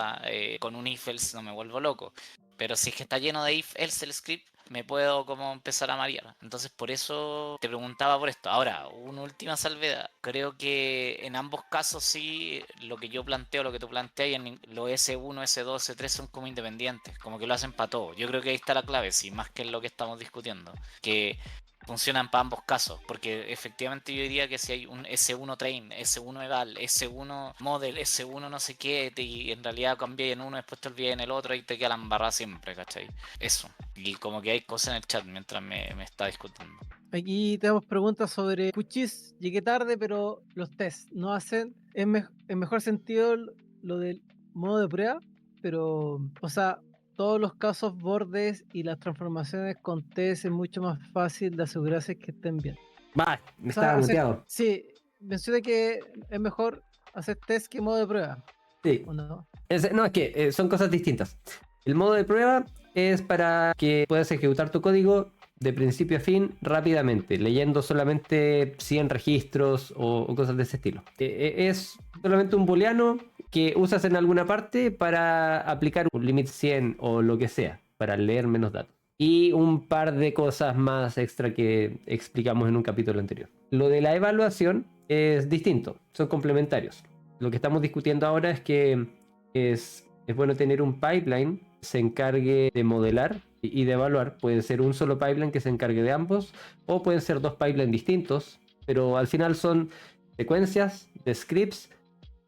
con un if else no me vuelvo loco, pero si es que está lleno de if else el script, me puedo como empezar a marear. Entonces por eso te preguntaba por esto. Ahora, una última salvedad. Creo que en ambos casos sí, lo que yo planteo, lo que tú planteas, en los S1, S2, S3 son como independientes, como que lo hacen para todo. Yo creo que ahí está la clave, sí, más que en lo que estamos discutiendo. Que funcionan para ambos casos, porque efectivamente yo diría que si hay un S1 Train, S1 Eval, S1 Model, S1 no sé qué, y en realidad cambié en uno, después te olvidé en el otro y te queda la embarrada siempre, ¿cachai? Eso. Y como que hay cosas en el chat mientras me está discutiendo. Aquí tenemos preguntas sobre Cuchis. Llegué tarde, pero los tests no hacen. En mejor sentido lo del modo de prueba, pero, o sea, todos los casos bordes y las transformaciones con test es mucho más fácil de asegurarse que estén bien. Va, O sea, estaba muteado. sí, menciona que es mejor hacer test que modo de prueba. Sí. ¿O no? No, es que son cosas distintas. El modo de prueba es para que puedas ejecutar tu código de principio a fin rápidamente, leyendo solamente 100 registros o cosas de ese estilo. Es solamente un booleano que usas en alguna parte para aplicar un limit 100 o lo que sea, para leer menos datos. Y un par de cosas más extra que explicamos en un capítulo anterior. Lo de la evaluación es distinto, son complementarios. Lo que estamos discutiendo ahora es que es bueno tener un pipeline que se encargue de modelar y de evaluar. Puede ser un solo pipeline que se encargue de ambos, o pueden ser dos pipelines distintos, pero al final son secuencias de scripts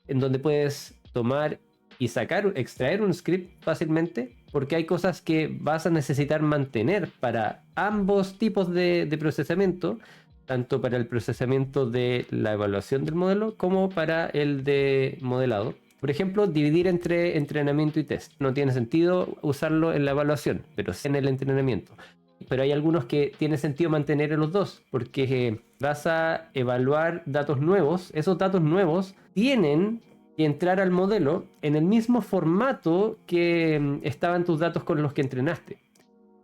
en donde puedes tomar y sacar, extraer un script fácilmente, porque hay cosas que vas a necesitar mantener para ambos tipos de procesamiento, tanto para el procesamiento de la evaluación del modelo como para el de modelado. Por ejemplo, dividir entre entrenamiento y test. No tiene sentido usarlo en la evaluación, pero sí en el entrenamiento. Pero hay algunos que tiene sentido mantener en los dos, porque vas a evaluar datos nuevos. Esos datos nuevos tienen que entrar al modelo en el mismo formato que estaban tus datos con los que entrenaste.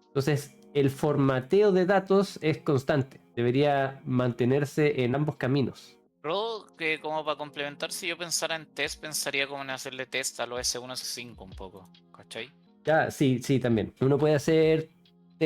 Entonces, el formateo de datos es constante. Debería mantenerse en ambos caminos. Pero que como para complementar, si yo pensara en test, pensaría como en hacerle test a los S1, S5 un poco, ¿cachai? Ya, sí, sí, también. Uno puede hacer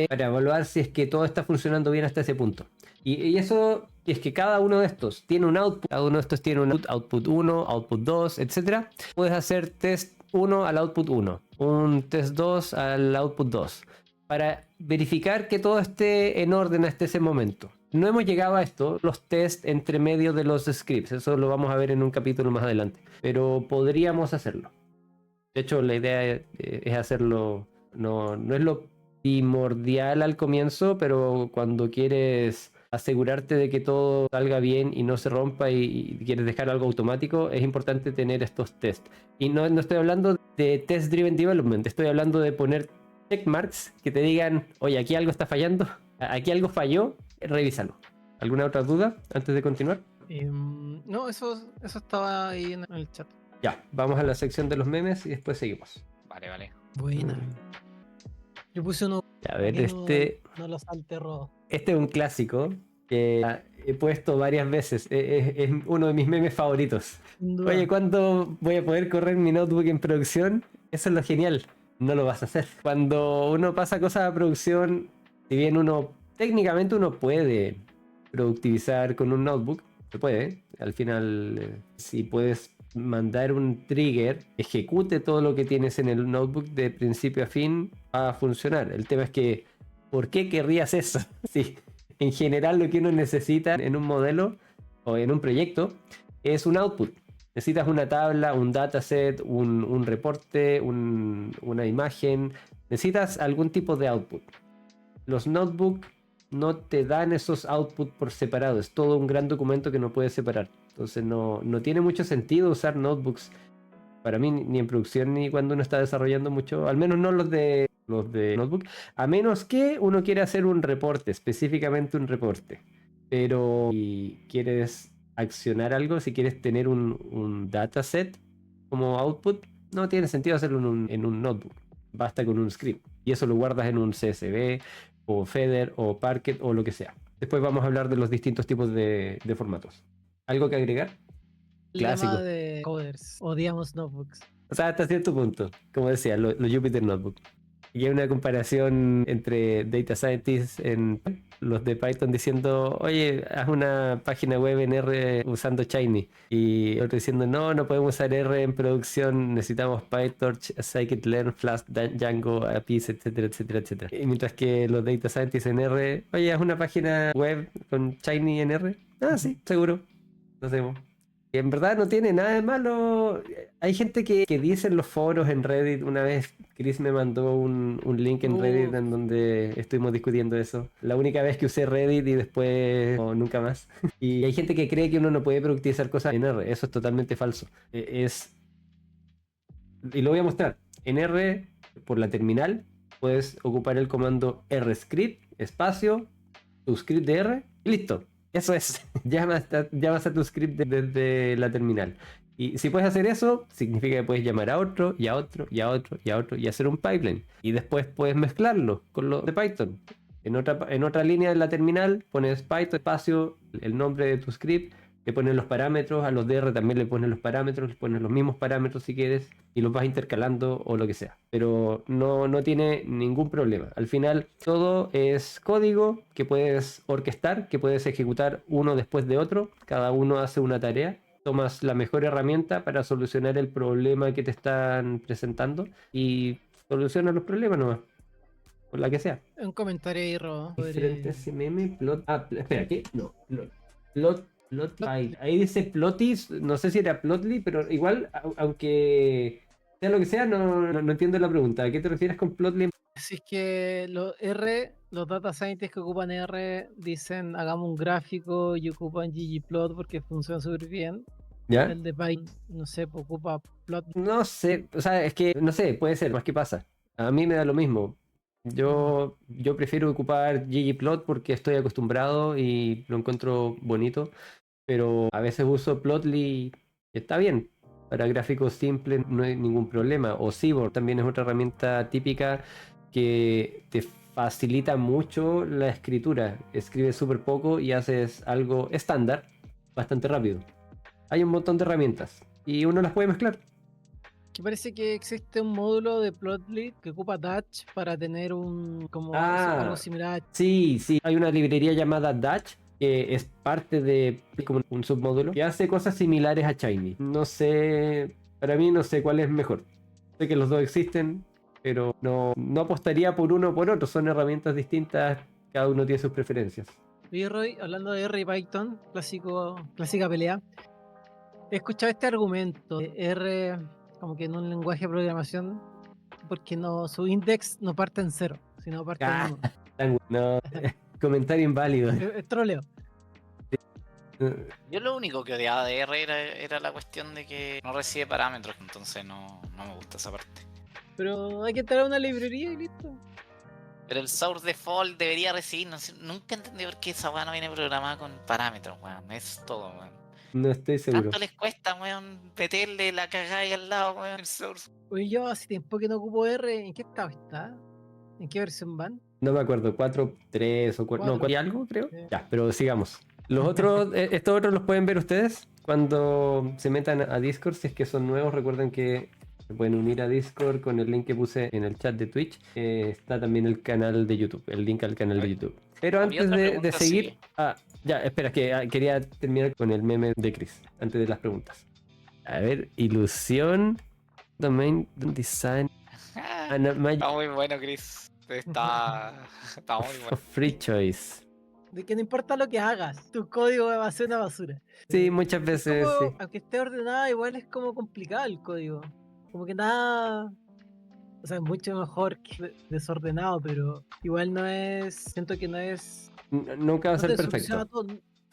para evaluar si es que todo está funcionando bien hasta ese punto. Y eso es que cada uno de estos tiene un output, cada uno de estos tiene un output 1, output 2, etc. Puedes hacer test 1 al output 1, un test 2 al output 2, para verificar que todo esté en orden hasta ese momento. No hemos llegado a esto, los tests entre medio de los scripts, eso lo vamos a ver en un capítulo más adelante, pero podríamos hacerlo. De hecho, la idea es hacerlo, no es lo primordial al comienzo, pero cuando quieres asegurarte de que todo salga bien y no se rompa y quieres dejar algo automático, es importante tener estos tests. Y no estoy hablando de test driven development, estoy hablando de poner checkmarks que te digan, oye, aquí algo está fallando, aquí algo falló, revísalo. ¿Alguna otra duda antes de continuar? No, eso estaba ahí en el chat. Ya, vamos a la sección de los memes y después seguimos. Vale, vale. Buena. Yo puse uno A ver, que no lo salte rojo. este es un clásico que he puesto varias veces. Es uno de mis memes favoritos. Sin duda. Oye, ¿cuándo voy a poder correr mi notebook en producción? Eso es lo genial. No lo vas a hacer. Cuando uno pasa cosas a producción, si bien técnicamente uno puede productivizar con un notebook, se puede. Al final, si puedes mandar un trigger, ejecute todo lo que tienes en el notebook de principio a fin, va a funcionar. El tema es que, ¿por qué querrías eso? Sí, en general lo que uno necesita en un modelo o en un proyecto es un output. Necesitas una tabla, un dataset, un reporte, una imagen. Necesitas algún tipo de output. Los notebooks no te dan esos outputs por separado. Es todo un gran documento que no puedes separar. Entonces no tiene mucho sentido usar notebooks para mí, ni en producción ni cuando uno está desarrollando mucho, al menos no los de notebook, a menos que uno quiera hacer un reporte, específicamente un reporte. Pero si quieres accionar algo, si quieres tener un dataset como output, no tiene sentido hacerlo en un notebook. Basta con un script. Y eso lo guardas en un CSV o Feather o Parquet o lo que sea. Después vamos a hablar de los distintos tipos de formatos. ¿Algo que agregar? El Clásico. tema de coders. Odiamos notebooks. O sea, hasta cierto punto. Como decía, los Jupyter Notebook. Y hay una comparación entre data scientists en los de Python diciendo, oye, haz una página web en R usando Shiny. Y otro diciendo, no, no podemos usar R en producción, necesitamos PyTorch, Scikit-learn, Flask, Django, APIs, etcétera, etcétera, etcétera. Y mientras que los data scientists en R, oye, haz una página web con Shiny en R. Ah, sí, seguro. Lo hacemos. Y en verdad no tiene nada de malo. Hay gente que dice en los foros en Reddit, una vez Chris me mandó un link en Reddit en donde estuvimos discutiendo eso. La única vez que usé Reddit y después nunca más. Y hay gente que cree que uno no puede productivizar cosas en R. Eso es totalmente falso. Y lo voy a mostrar. En R, por la terminal, puedes ocupar el comando rscript, espacio, tu script de R y listo. Eso es. Llamas a tu script desde la terminal. Y si puedes hacer eso, significa que puedes llamar a otro, y a otro, y a otro, y a otro, y hacer un pipeline. Y después puedes mezclarlo con lo de Python. En otra línea de la terminal pones Python, espacio, el nombre de tu script, le pones los parámetros, a los DR también le pones los parámetros, le pones los mismos parámetros si quieres, y los vas intercalando o lo que sea. Pero no tiene ningún problema. Al final todo es código que puedes orquestar, que puedes ejecutar uno después de otro. Cada uno hace una tarea. Tomas la mejor herramienta para solucionar el problema que te están presentando y solucionas los problemas nomás, por la que sea. Un comentario ahí, Robo. Diferentes CMM, plot. Ah, espera, ¿qué? No, ahí dice plotis, no sé si era plotly, pero igual, aunque sea lo que sea, no entiendo la pregunta. ¿A qué te refieres con plotly? Si es que los data scientists que ocupan R dicen hagamos un gráfico y ocupan ggplot porque funciona súper bien. ¿Ya? El de Python, no sé, pues, ocupa plot. No sé, o sea, es que, no sé, puede ser, más que pasa. A mí me da lo mismo. Yo prefiero ocupar ggplot porque estoy acostumbrado y lo encuentro bonito, pero a veces uso plotly y está bien. Para gráficos simples no hay ningún problema. O Seaborn también es otra herramienta típica que te facilita mucho la escritura. Escribes súper poco y haces algo estándar bastante rápido. Hay un montón de herramientas y uno las puede mezclar. Que parece que existe un módulo de Plotly que ocupa Dutch para tener algo similar. Sí, hay una librería llamada Dutch que es parte de como un submódulo que hace cosas similares a Shiny. No sé, para mí no sé cuál es mejor. Sé que los dos existen, pero no apostaría por uno o por otro. Son herramientas distintas, cada uno tiene sus preferencias. Oye, Roy, hablando de R y Python, clásica pelea, he escuchado este argumento de R como que en un lenguaje de programación, porque su index no parte en 0, sino parte en 1. No, comentario inválido. Es troleo. Yo lo único que odiaba de R era la cuestión de que no recibe parámetros, entonces no me gusta esa parte. Pero hay que entrar a una librería y listo. Pero el source default debería recibir, no sé, nunca entendí por qué esa weá no viene programada con parámetros, weón. Es todo, weón. No estoy seguro. ¿Cuánto les cuesta, weón, meterle la cagada ahí al lado, weón, el source? Oye, yo hace tiempo que no ocupo R. ¿En qué estado está? ¿En qué versión van? No me acuerdo, 4.3 o 4. No, 4 y algo, creo. Ya, pero sigamos. Los otros, estos otros los pueden ver ustedes cuando se metan a Discord. Si es que son nuevos, recuerden que se pueden unir a Discord con el link que puse en el chat de Twitch. Está también el canal de YouTube, el link al canal de YouTube. Pero antes de seguir... Sí. Ya, espera, que quería terminar con el meme de Chris, antes de las preguntas. A ver, ilusión, domain design... Está muy bueno, Chris. Está muy bueno. Free choice. De que no importa lo que hagas, tu código va a ser una basura. Sí, muchas veces, sí. Aunque esté ordenado, igual es como complicado el código. Como que nada... O sea, es mucho mejor que desordenado, pero igual siento que no es... Nunca va a ser perfecto.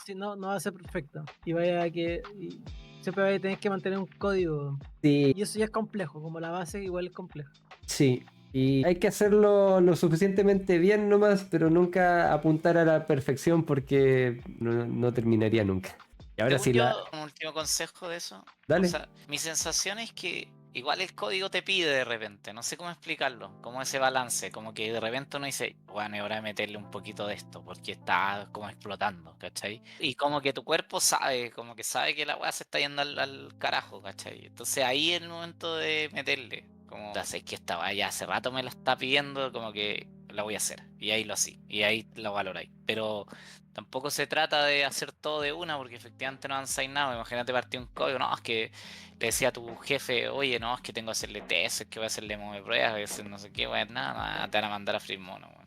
Sí, no va a ser perfecto. Y siempre vaya a tener que mantener un código. Sí. Y eso ya es complejo, como la base igual es compleja. Sí. Y hay que hacerlo lo suficientemente bien nomás, pero nunca apuntar a la perfección porque no terminaría nunca. Y ahora sí un último consejo de eso. Dale. O sea, mi sensación es que igual el código te pide de repente, no sé cómo explicarlo, como ese balance, como que de repente uno dice, bueno, y ahora meterle un poquito de esto, porque está como explotando, ¿cachai? Y como que tu cuerpo sabe, que la weá se está yendo al carajo, ¿cachai? Entonces ahí es el momento de meterle. como, ya sé que esta ya hace rato me la está pidiendo, como que la voy a hacer. Y ahí lo así, y ahí lo valoráis. Pero tampoco se trata de hacer todo de una, porque efectivamente no avanzáis nada. Imagínate partir un código, no, es que le decía a tu jefe, oye, no, es que tengo que hacerle test, es que voy a hacerle de pruebas, voy a hacer no sé qué, voy a nada, te van a mandar a freír mono, weón.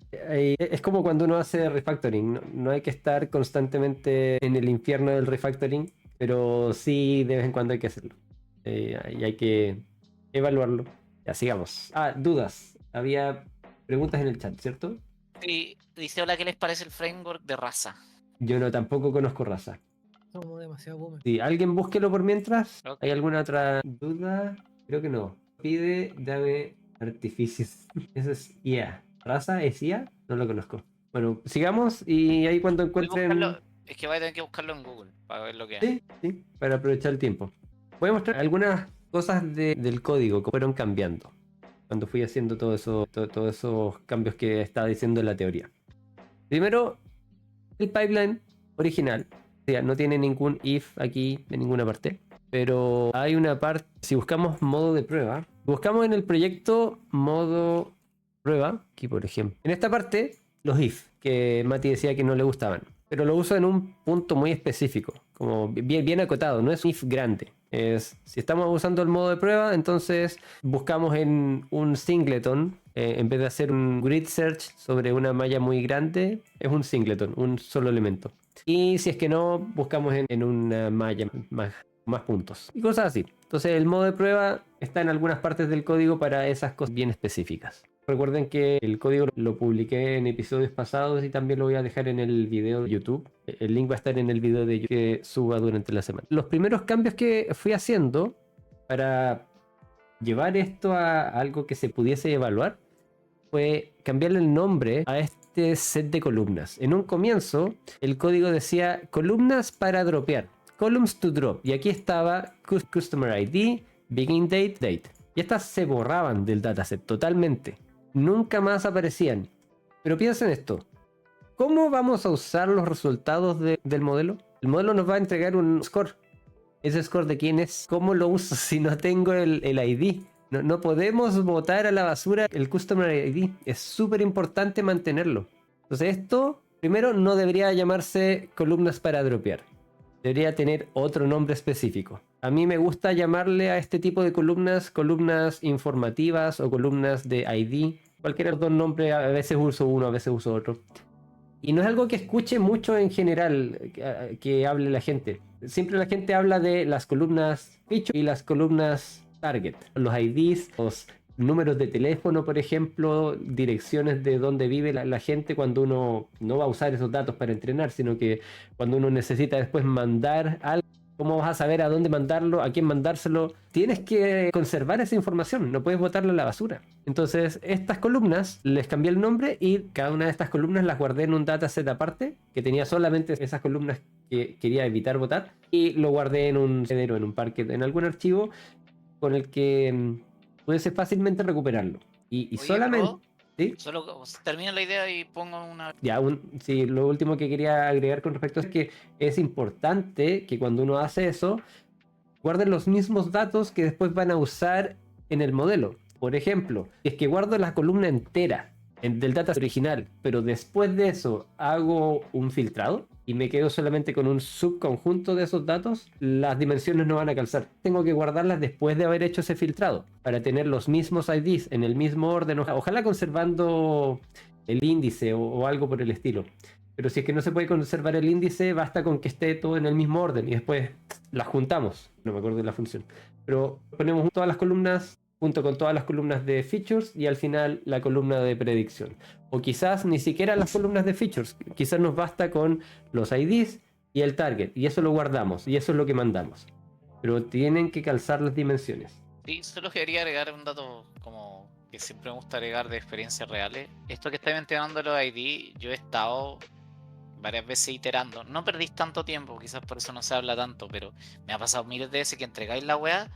Es como cuando uno hace refactoring, no hay que estar constantemente en el infierno del refactoring, pero sí de vez en cuando hay que hacerlo. Y hay que evaluarlo. Ya, sigamos. Dudas. Había preguntas en el chat, ¿cierto? Y dice, hola, ¿qué les parece el framework de raza? Yo no tampoco conozco raza. Somos demasiado boomer. Si alguien búsquelo por mientras. Ok. ¿Hay alguna otra duda? Creo que no. Pide, dame artificios. Eso es IA. ¿Raza es IA? No lo conozco. Bueno, sigamos y ahí cuando Voy a encuentren... buscarlo, es que voy a tener que buscarlo en Google para ver lo que es. Sí, sí, para aprovechar el tiempo. Voy a mostrar algunas cosas del código que fueron cambiando cuando fui haciendo todo eso, todos esos cambios que estaba diciendo en la teoría. Primero, el pipeline original. O sea, no tiene ningún if aquí de ninguna parte. Pero hay una parte, si buscamos modo de prueba, buscamos en el proyecto modo prueba, aquí por ejemplo. En esta parte, los if, que Mati decía que no le gustaban. Pero lo uso en un punto muy específico, como bien acotado, no es un if grande. Si estamos usando el modo de prueba, entonces buscamos en un singleton, en vez de hacer un grid search sobre una malla muy grande, es un singleton, un solo elemento. Y si es que no, buscamos en una malla más puntos y cosas así. Entonces el modo de prueba está en algunas partes del código para esas cosas bien específicas. Recuerden que el código lo publiqué en episodios pasados y también lo voy a dejar en el video de YouTube. El link va a estar en el video de YouTube que suba durante la semana. Los primeros cambios que fui haciendo para llevar esto a algo que se pudiese evaluar fue cambiarle el nombre a este set de columnas. En un comienzo, el código decía columnas para dropear, columns to drop, y aquí estaba customer ID, begin date, date. Y estas se borraban del dataset totalmente. Nunca más aparecían. Pero piensen esto. ¿Cómo vamos a usar los resultados del modelo? El modelo nos va a entregar un score. ¿Ese score de quién es? ¿Cómo lo uso si no tengo el ID? No podemos botar a la basura el Customer ID. Es súper importante mantenerlo. Entonces esto, primero, no debería llamarse columnas para dropear. Debería tener otro nombre específico. A mí me gusta llamarle a este tipo de columnas informativas o columnas de ID. Cualquiera de los dos nombres, a veces uso uno, a veces uso otro. Y no es algo que escuche mucho en general que hable la gente. Siempre la gente habla de las columnas feature y las columnas target. Los IDs, los números de teléfono, por ejemplo, direcciones de dónde vive la gente cuando uno no va a usar esos datos para entrenar, sino que cuando uno necesita después mandar algo. ¿Cómo vas a saber a dónde mandarlo, a quién mandárselo? Tienes que conservar esa información, no puedes botarla a la basura. Entonces, estas columnas les cambié el nombre y cada una de estas columnas las guardé en un dataset aparte, que tenía solamente esas columnas que quería evitar botar, y lo guardé en un cedero, en un parquet, en algún archivo con el que pudiese fácilmente recuperarlo. Y Oye, solamente... bro, ¿sí? solo termino la idea y pongo una... Ya, sí, lo último que quería agregar con respecto es que es importante que cuando uno hace eso, guarden los mismos datos que después van a usar en el modelo. Por ejemplo, si es que guardo la columna entera del data original, pero después de eso hago un filtrado y me quedo solamente con un subconjunto de esos datos, las dimensiones no van a calzar. Tengo que guardarlas después de haber hecho ese filtrado para tener los mismos IDs en el mismo orden, ojalá conservando el índice o algo por el estilo. Pero si es que no se puede conservar el índice, basta con que esté todo en el mismo orden y después las juntamos. No me acuerdo de la función. Pero ponemos todas las columnas junto con todas las columnas de features y al final la columna de predicción. O quizás ni siquiera las columnas de features. Quizás nos basta con los IDs y el target. Y eso lo guardamos. Y eso es lo que mandamos. Pero tienen que calzar las dimensiones. Sí, solo quería agregar un dato como que siempre me gusta agregar de experiencias reales. Esto que estáis mencionando los ID, yo he estado varias veces iterando. No perdís tanto tiempo, quizás por eso no se habla tanto, pero me ha pasado miles de veces que entregáis la weá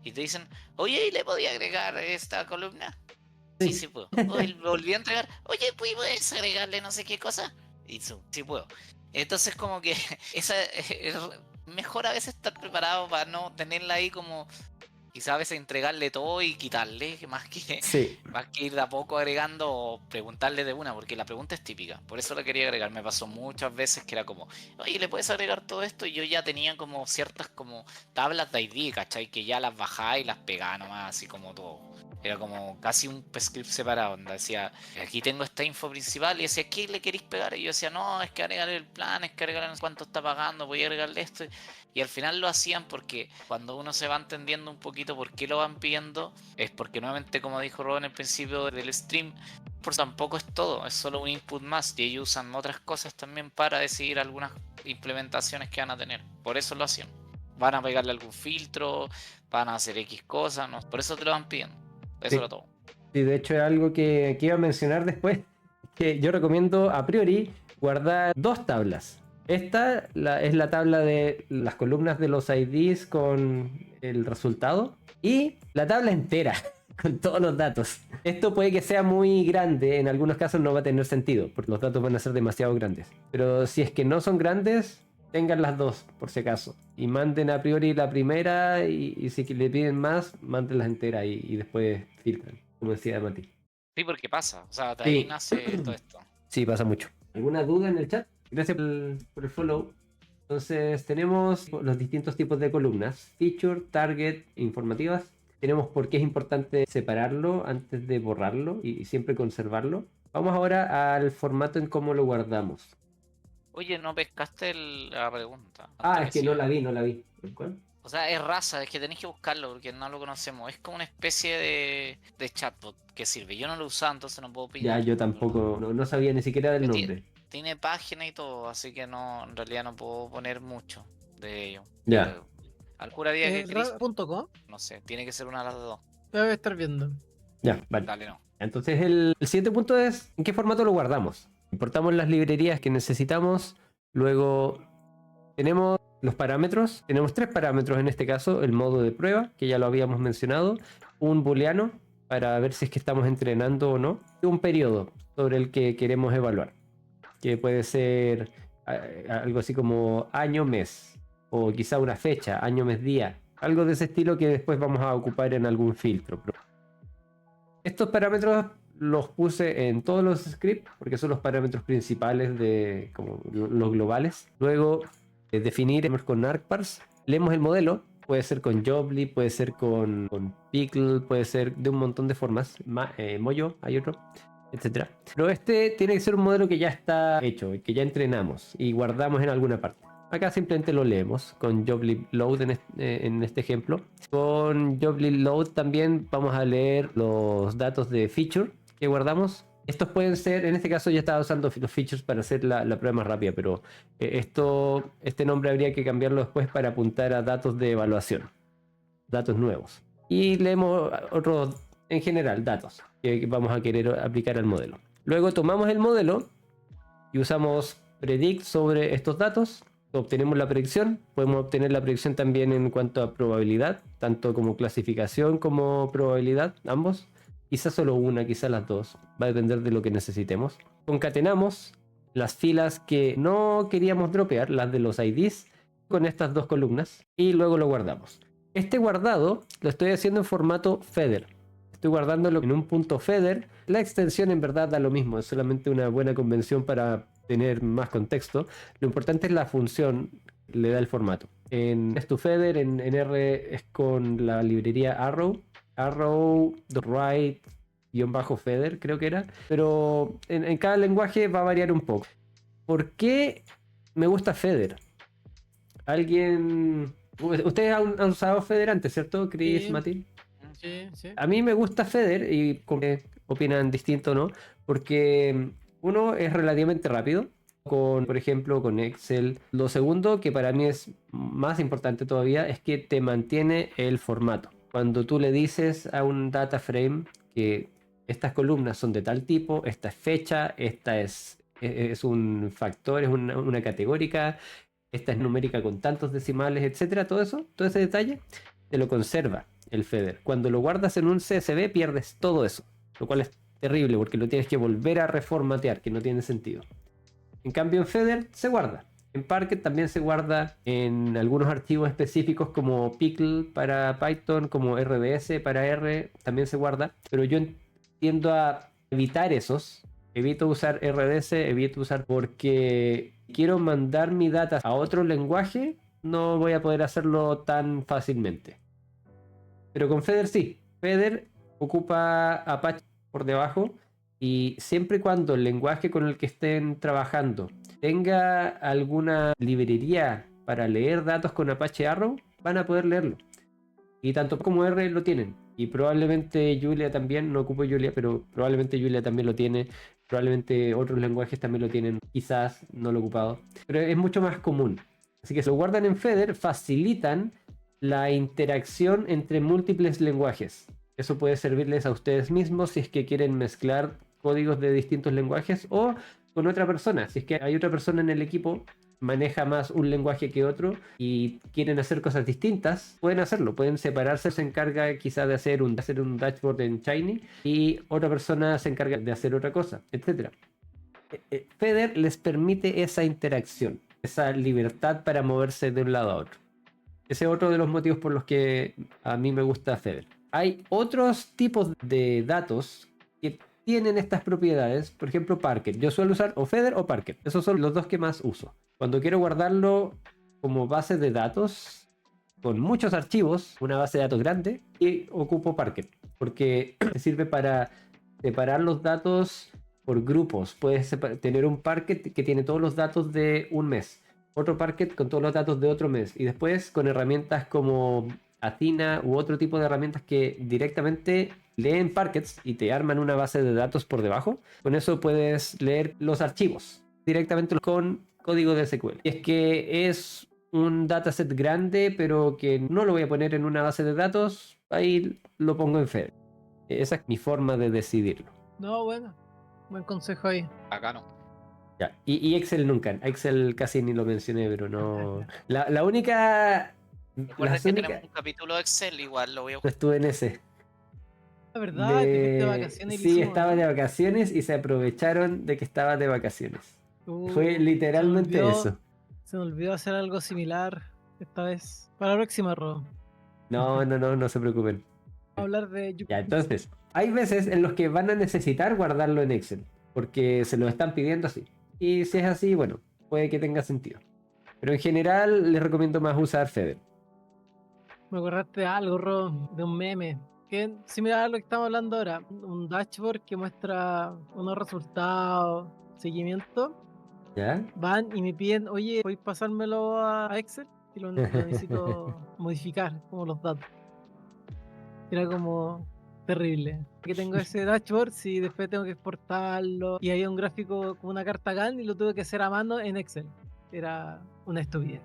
y te dicen, oye, ¿y le podía agregar esta columna? Sí, sí puedo. Oye, volví a entregar, oye, ¿puedes agregarle no sé qué cosa? Y sí puedo. Entonces como que es mejor a veces estar preparado para no tenerla ahí como quizás a veces entregarle todo y quitarle, Sí. más que ir de a poco agregando o preguntarle de una, porque la pregunta es típica. Por eso la quería agregar. Me pasó muchas veces que era como, oye, ¿le puedes agregar todo esto? Y yo ya tenía como ciertas como tablas de ID, ¿cachai? Que ya las bajaba y las pegaba nomás, así como todo. Era como casi un script separado, donde decía, aquí tengo esta info principal, y decía, ¿qué le queréis pegar? Y yo decía, no, es que agregarle el plan, es que agregarle cuánto está pagando, voy a agregarle esto. Y al final lo hacían porque cuando uno se va entendiendo un poquito por qué lo van pidiendo, es porque nuevamente, como dijo Rob en el principio del stream, pues tampoco es todo, es solo un input más, y ellos usan otras cosas también para decidir algunas implementaciones que van a tener. Por eso lo hacían. Van a pegarle algún filtro, van a hacer X cosas, ¿no? Por eso te lo van pidiendo. Eso era todo. Sí, de hecho es algo que iba a mencionar después, que yo recomiendo a priori guardar 2 tablas. Esta es la tabla de las columnas de los IDs con el resultado y la tabla entera con todos los datos. Esto puede que sea muy grande, en algunos casos no va a tener sentido, porque los datos van a ser demasiado grandes. Pero si es que no son grandes, tengan las 2 por si acaso. Y manden a priori la primera y si le piden más, mándenlas enteras y después filtran, como decía Mati. Sí, porque pasa, o sea, de ahí Sí. nace todo esto. Sí, pasa mucho. ¿Alguna duda en el chat? Gracias por el follow. Entonces tenemos los distintos tipos de columnas. Feature, target, informativas. Tenemos por qué es importante separarlo antes de borrarlo y siempre conservarlo. Vamos ahora al formato en cómo lo guardamos. Oye, no pescaste la pregunta. Es que no la vi. ¿Cuál? O sea, es raza, es que tenéis que buscarlo porque no lo conocemos. Es como una especie de chatbot que sirve. Yo no lo usaba, entonces no puedo opinar. Ya, yo tampoco, no sabía ni siquiera del Pero nombre. Tiene página y todo, así que no, en realidad no puedo poner mucho de ello. Ya. Al pura día que Chris, .com. no sé, tiene que ser una de las dos. Debe estar viendo. Ya, vale. Dale, no. Entonces el siguiente punto es ¿en qué formato lo guardamos? Importamos las librerías que necesitamos, luego tenemos los parámetros, tenemos 3 parámetros en este caso, el modo de prueba, que ya lo habíamos mencionado, un booleano para ver si es que estamos entrenando o no, y un periodo sobre el que queremos evaluar, que puede ser algo así como año, mes, o quizá una fecha, año, mes, día, algo de ese estilo que después vamos a ocupar en algún filtro. Estos parámetros los puse en todos los scripts porque son los parámetros principales de como los globales. Luego definir con argparse. Leemos el modelo. Puede ser con Jobly, puede ser con Pickle, puede ser de un montón de formas. Mojo, hay otro, etcétera. Pero este tiene que ser un modelo que ya está hecho, que ya entrenamos y guardamos en alguna parte. Acá simplemente lo leemos con Jobly Load en este ejemplo. Con Jobly Load también vamos a leer los datos de feature que guardamos. Estos pueden ser, en este caso ya estaba usando los features para hacer la prueba más rápida, pero este nombre habría que cambiarlo después para apuntar a datos de evaluación, datos nuevos. Y leemos otros, en general, datos que vamos a querer aplicar al modelo. Luego tomamos el modelo y usamos predict sobre estos datos. Obtenemos la predicción, podemos obtener la predicción también en cuanto a probabilidad, tanto como clasificación como probabilidad, ambos. Quizás solo una, quizás las dos, va a depender de lo que necesitemos. Concatenamos las filas que no queríamos dropear, las de los IDs, con estas 2 columnas y luego lo guardamos. Este guardado lo estoy haciendo en formato feather. Estoy guardándolo en un punto feather. La extensión en verdad da lo mismo, es solamente una buena convención para tener más contexto. Lo importante es la función, le da el formato. En S2Feather, en R es con la librería Arrow.write_feather creo que era. Pero en cada lenguaje va a variar un poco. ¿Por qué me gusta Feather? Ustedes han usado Feather antes, ¿cierto, Chris, Sí. Mati? Sí, sí. A mí me gusta Feather y opinan distinto, ¿no? Porque uno es relativamente rápido, por ejemplo, con Excel. Lo segundo, que para mí es más importante todavía, es que te mantiene el formato. Cuando tú le dices a un data frame que estas columnas son de tal tipo, esta es fecha, esta es un factor, es una categórica, esta es numérica con tantos decimales, etcétera, todo ese detalle, te lo conserva el Feather. Cuando lo guardas en un CSV pierdes todo eso, lo cual es terrible porque lo tienes que volver a reformatear, que no tiene sentido. En cambio en Feather se guarda. en Parquet, también se guarda en algunos archivos específicos como Pickle para Python, como RDS para R, también se guarda, pero yo tiendo a evitar esos. Evito usar RDS, evito usar porque quiero mandar mi data a otro lenguaje, no voy a poder hacerlo tan fácilmente. Pero con Feather sí. Feather ocupa Apache por debajo y siempre y cuando el lenguaje con el que estén trabajando tenga alguna librería para leer datos con Apache Arrow, van a poder leerlo. Y tanto como R lo tienen. Y probablemente Julia también, no ocupo Julia, pero probablemente Julia también lo tiene. Probablemente otros lenguajes también lo tienen. Quizás no lo he ocupado. Pero es mucho más común. Así que si lo guardan en Feather, facilitan la interacción entre múltiples lenguajes. Eso puede servirles a ustedes mismos si es que quieren mezclar códigos de distintos lenguajes o con otra persona. Si es que hay otra persona en el equipo, maneja más un lenguaje que otro y quieren hacer cosas distintas, pueden hacerlo, pueden separarse, se encarga quizá de hacer un dashboard en Shiny y otra persona se encarga de hacer otra cosa, etc. Feather les permite esa interacción, esa libertad para moverse de un lado a otro. Ese es otro de los motivos por los que a mí me gusta Feather. Hay otros tipos de datos que tienen estas propiedades, por ejemplo Parquet. Yo suelo usar o Feather o Parquet. Esos son los dos que más uso. Cuando quiero guardarlo como base de datos con muchos archivos, una base de datos grande, y ocupo Parquet, porque sirve para separar los datos por grupos. Puedes tener un Parquet que tiene todos los datos de un mes, otro Parquet con todos los datos de otro mes, y después con herramientas como Athena u otro tipo de herramientas que directamente leen Parquets y te arman una base de datos por debajo. Con eso puedes leer los archivos directamente con código de SQL. Y es que es un dataset grande, pero que no lo voy a poner en una base de datos, ahí lo pongo en Feather. Esa es mi forma de decidirlo. No, bueno, buen consejo ahí. Acá no. Ya. Y Excel nunca. Excel casi ni lo mencioné, pero no. La única. Recuerden que tenemos un capítulo de Excel, igual lo voy a No estuve en ese. La verdad, te fuiste de vacaciones y lo Sí, hicimos, estaba ¿no? de vacaciones y se aprovecharon de que estaba de vacaciones. Fue Se literalmente me olvidó- eso. Se me olvidó hacer algo similar esta vez. Para la próxima, Ro. No se preocupen. Vamos a hablar de Ya, entonces, hay veces en los que van a necesitar guardarlo en Excel, porque se lo están pidiendo así. Y si es así, bueno, puede que tenga sentido. Pero en general les recomiendo más usar Feather. Me acordaste de algo, Ro, de un meme. Que es similar a lo que estamos hablando ahora. Un dashboard que muestra unos resultados, seguimiento. ¿Ya? Van y me piden, oye, ¿podéis pasármelo a Excel? Que lo necesito modificar, como los datos. Era como terrible. Que tengo ese dashboard, si después tengo que exportarlo. Y había un gráfico como una carta Gantt y lo tuve que hacer a mano en Excel. Era una estupidez.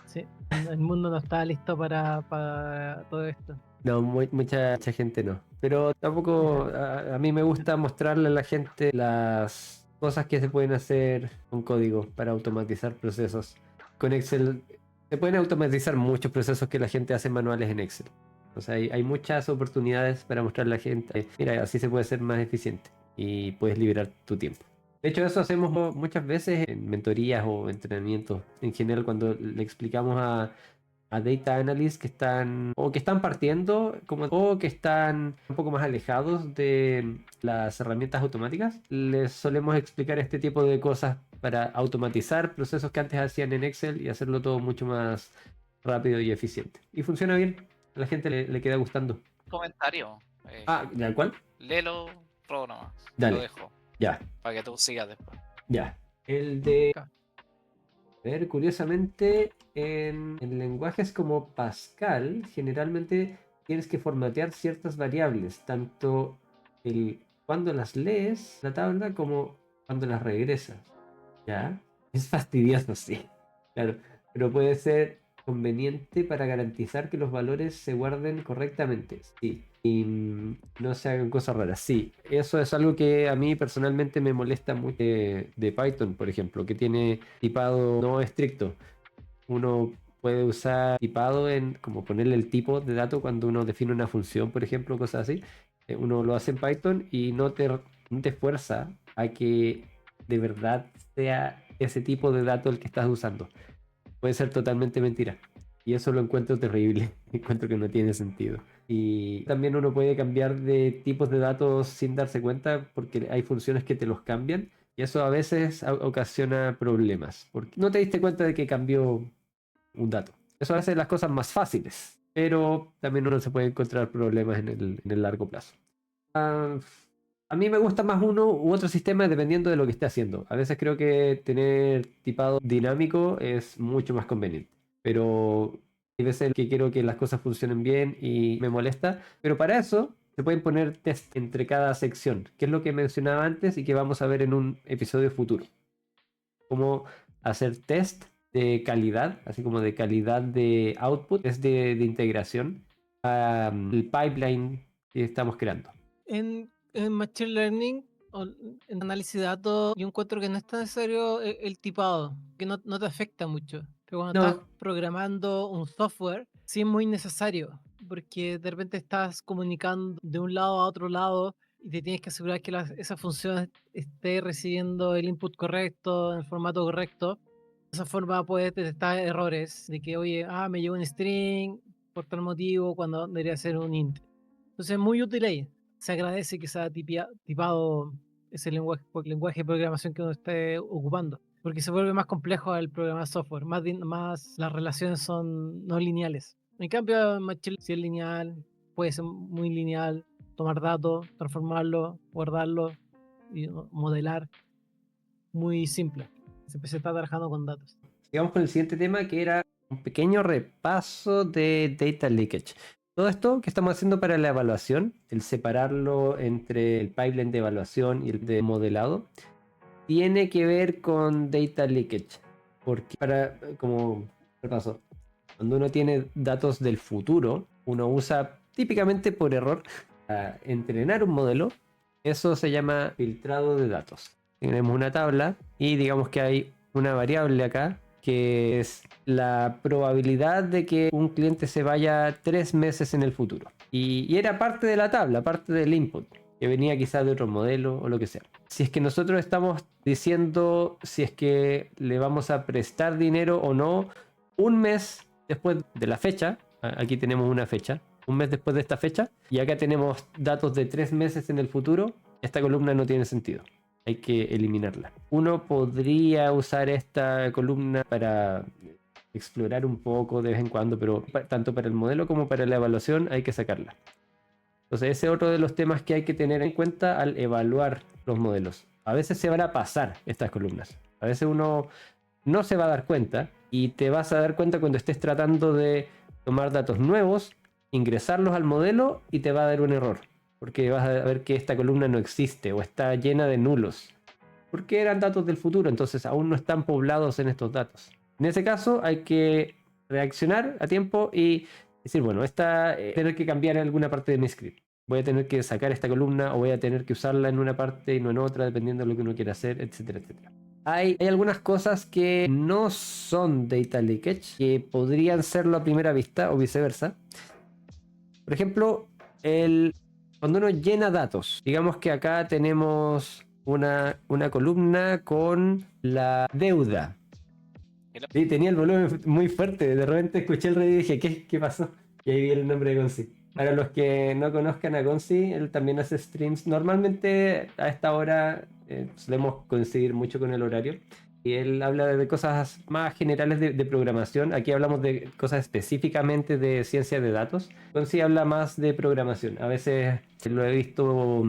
Sí. El mundo no estaba listo para todo esto. No, mucha gente no. Pero tampoco a mí me gusta mostrarle a la gente las cosas que se pueden hacer con código para automatizar procesos. Con Excel se pueden automatizar muchos procesos que la gente hace manuales en Excel. O sea, hay muchas oportunidades para mostrarle a la gente, mira, así se puede ser más eficiente y puedes liberar tu tiempo. De hecho, eso hacemos muchas veces en mentorías o entrenamientos en general cuando le explicamos a data analysts que están partiendo o que están un poco más alejados de las herramientas automáticas. Les solemos explicar este tipo de cosas para automatizar procesos que antes hacían en Excel y hacerlo todo mucho más rápido y eficiente. Y funciona bien. A la gente le queda gustando. Comentario. ¿Ya cuál? Léelo, Ro nomás. Dale. Lo dejo. Ya, Para que tú sigas después. ya. El de... Acá. A ver, curiosamente, en lenguajes como Pascal, generalmente tienes que formatear ciertas variables, tanto cuando las lees la tabla como cuando las regresas. ¿Ya? Es fastidioso, sí. Claro, pero puede ser conveniente para garantizar que los valores se guarden correctamente. Sí. Y no se hagan cosas raras. Sí, eso es algo que a mí personalmente me molesta mucho de Python, por ejemplo, que tiene tipado no estricto. Uno puede usar tipado como ponerle el tipo de dato cuando uno define una función, por ejemplo, cosas así. Uno lo hace en Python y no te fuerza a que de verdad sea ese tipo de dato el que estás usando. Puede ser totalmente mentira. Y eso lo encuentro terrible. Encuentro que no tiene sentido. Y también uno puede cambiar de tipos de datos sin darse cuenta porque hay funciones que te los cambian. Y eso a veces ocasiona problemas. Porque no te diste cuenta de que cambió un dato. Eso hace las cosas más fáciles. Pero también uno se puede encontrar problemas en el largo plazo. A mí me gusta más uno u otro sistema dependiendo de lo que esté haciendo. A veces creo que tener tipado dinámico es mucho más conveniente. Pero hay veces que quiero que las cosas funcionen bien y me molesta. Pero para eso se pueden poner test entre cada sección, que es lo que mencionaba antes y que vamos a ver en un episodio futuro. Cómo hacer test de calidad, así como de calidad de output, test de integración, el pipeline que estamos creando. En Machine Learning, en análisis de datos, yo encuentro que no es tan necesario el tipado, que no te afecta mucho. Pero cuando estás No, programando un software, sí es muy necesario, porque de repente estás comunicando de un lado a otro lado y te tienes que asegurar que esa función esté recibiendo el input correcto, en el formato correcto. De esa forma puedes detectar errores de que, oye, me llegó un string por tal motivo cuando debería ser un int. Entonces es muy útil ahí. Se agradece que sea tipado ese lenguaje de programación que uno esté ocupando, porque se vuelve más complejo el programar software, más las relaciones son no lineales. En cambio, en Machine si es lineal, puede ser muy lineal, tomar datos, transformarlo, guardarlo y modelar, muy simple. Se está trabajando con datos. sigamos con el siguiente tema que era un pequeño repaso de data leakage. Todo esto que estamos haciendo para la evaluación, el separarlo entre el pipeline de evaluación y el de modelado, tiene que ver con data leakage. Porque como repaso, cuando uno tiene datos del futuro, uno usa típicamente por error a entrenar un modelo. Eso se llama filtrado de datos. Tenemos una tabla y digamos que hay una variable acá que es la probabilidad de que un cliente se vaya 3 meses en el futuro. Y era parte de la tabla, parte del input, que venía quizás de otro modelo o lo que sea. Si es que nosotros estamos diciendo si es que le vamos a prestar dinero o no, un mes después de la fecha, aquí tenemos una fecha, un mes después de esta fecha, y acá tenemos datos de 3 meses en el futuro, esta columna no tiene sentido. Hay que eliminarla. Uno podría usar esta columna para explorar un poco de vez en cuando, pero tanto para el modelo como para la evaluación hay que sacarla. Entonces ese es otro de los temas que hay que tener en cuenta al evaluar los modelos. A veces se van a pasar estas columnas. A veces uno no se va a dar cuenta y te vas a dar cuenta cuando estés tratando de tomar datos nuevos, ingresarlos al modelo y te va a dar un error. Porque vas a ver que esta columna no existe o está llena de nulos. Porque eran datos del futuro, entonces aún no están poblados en estos datos. En ese caso hay que reaccionar a tiempo y decir, bueno, tener que cambiar alguna parte de mi script. Voy a tener que sacar esta columna o voy a tener que usarla en una parte y no en otra, dependiendo de lo que uno quiera hacer, etcétera, etcétera. Hay algunas cosas que no son data leakage, que podrían serlo a primera vista o viceversa. Por ejemplo, cuando uno llena datos, digamos que acá tenemos una columna con la deuda. Sí, tenía el volumen muy fuerte, de repente escuché el ruido y dije, ¿qué pasó? Y ahí vi el nombre de Gonzi. Para los que no conozcan a Gonzi, él también hace streams. Normalmente a esta hora solemos coincidir mucho con el horario. Y él habla de cosas más generales de programación. Aquí hablamos de cosas específicamente de ciencia de datos. Gonzi habla más de programación. A veces lo he visto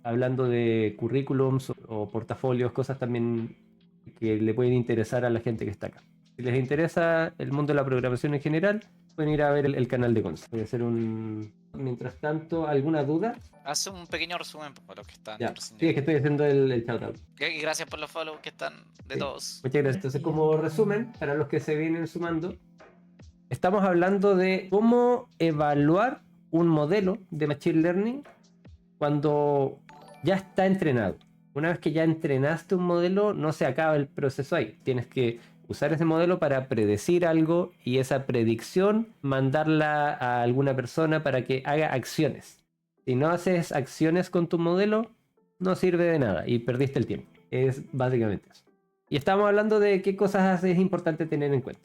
hablando de currículums o portafolios, cosas también que le pueden interesar a la gente que está acá. Si les interesa el mundo de la programación en general, pueden ir a ver el canal de Gonzi. Voy a hacer Mientras tanto, ¿alguna duda? Hace un pequeño resumen para los que están Ya, recién sí, es que estoy haciendo el shoutout. Y gracias por los follows que están de Sí. todos. Muchas gracias. Entonces, como resumen, para los que se vienen sumando, estamos hablando de cómo evaluar un modelo de Machine Learning cuando ya está entrenado. Una vez que ya entrenaste un modelo, no se acaba el proceso ahí. Tienes que usar ese modelo para predecir algo y esa predicción mandarla a alguna persona para que haga acciones. Si no haces acciones con tu modelo, no sirve de nada y perdiste el tiempo. Es básicamente eso. Y estamos hablando de qué cosas es importante tener en cuenta.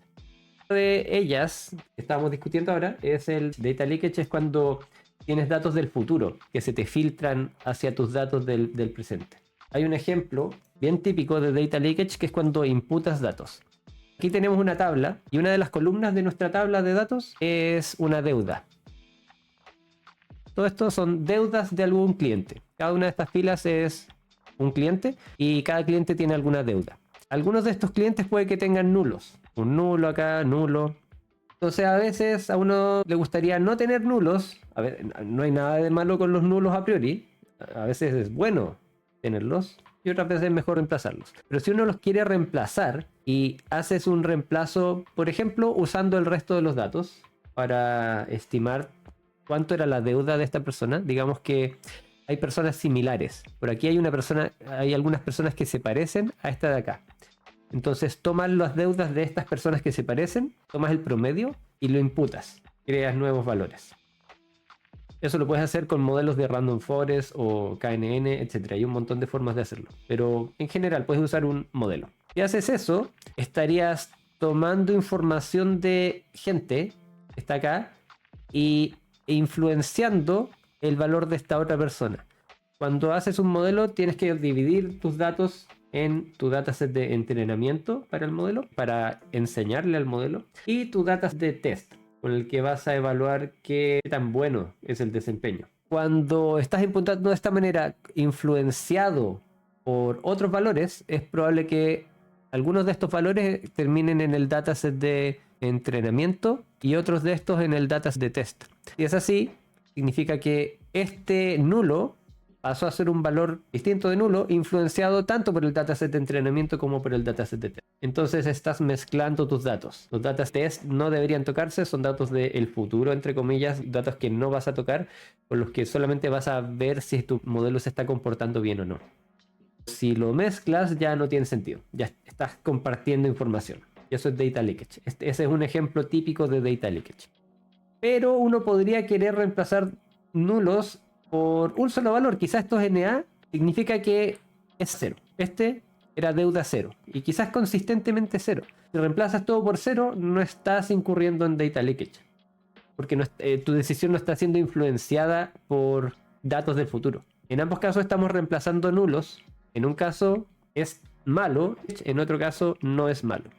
Una de ellas que estamos discutiendo ahora es el data leakage, es cuando tienes datos del futuro que se te filtran hacia tus datos del presente. Hay un ejemplo bien típico de data leakage que es cuando imputas datos. Aquí tenemos una tabla y una de las columnas de nuestra tabla de datos es una deuda. Todo esto son deudas de algún cliente. Cada una de estas filas es un cliente y cada cliente tiene alguna deuda. Algunos de estos clientes puede que tengan nulos. Un nulo acá, nulo. Entonces a veces a uno le gustaría no tener nulos. A ver, no hay nada de malo con los nulos a priori. A veces es bueno tenerlos y otras veces es mejor reemplazarlos. Pero si uno los quiere reemplazar y haces un reemplazo, por ejemplo, usando el resto de los datos para estimar cuánto era la deuda de esta persona, digamos que hay personas similares. Por aquí hay algunas personas que se parecen a esta de acá. Entonces tomas las deudas de estas personas que se parecen, tomas el promedio y lo imputas. Creas nuevos valores. Eso lo puedes hacer con modelos de Random Forest o KNN, etc. Hay un montón de formas de hacerlo. Pero en general puedes usar un modelo. Si haces eso, estarías tomando información de gente que está acá e influenciando el valor de esta otra persona. Cuando haces un modelo, tienes que dividir tus datos en tu dataset de entrenamiento para el modelo, para enseñarle al modelo, y tu dataset de test, con el que vas a evaluar qué tan bueno es el desempeño. Cuando estás imputando de esta manera, influenciado por otros valores, es probable que algunos de estos valores terminen en el dataset de entrenamiento y otros de estos en el dataset de test. Si es así, significa que este nulo pasó a ser un valor distinto de nulo, influenciado tanto por el dataset de entrenamiento como por el dataset de test. Entonces estás mezclando tus datos. Los datos test no deberían tocarse, son datos del futuro, entre comillas, datos que no vas a tocar, con los que solamente vas a ver si tu modelo se está comportando bien o no. Si lo mezclas ya no tiene sentido, ya estás compartiendo información. Y eso es data leakage. Ese es un ejemplo típico de data leakage. Pero uno podría querer reemplazar nulos por un solo valor. Quizás esto es NA, significa que es cero. Este era deuda cero y quizás consistentemente cero. Si reemplazas todo por cero, no estás incurriendo en data leakage, porque tu decisión no está siendo influenciada por datos del futuro. En ambos casos estamos reemplazando nulos. En un caso es malo, en otro caso no es malo.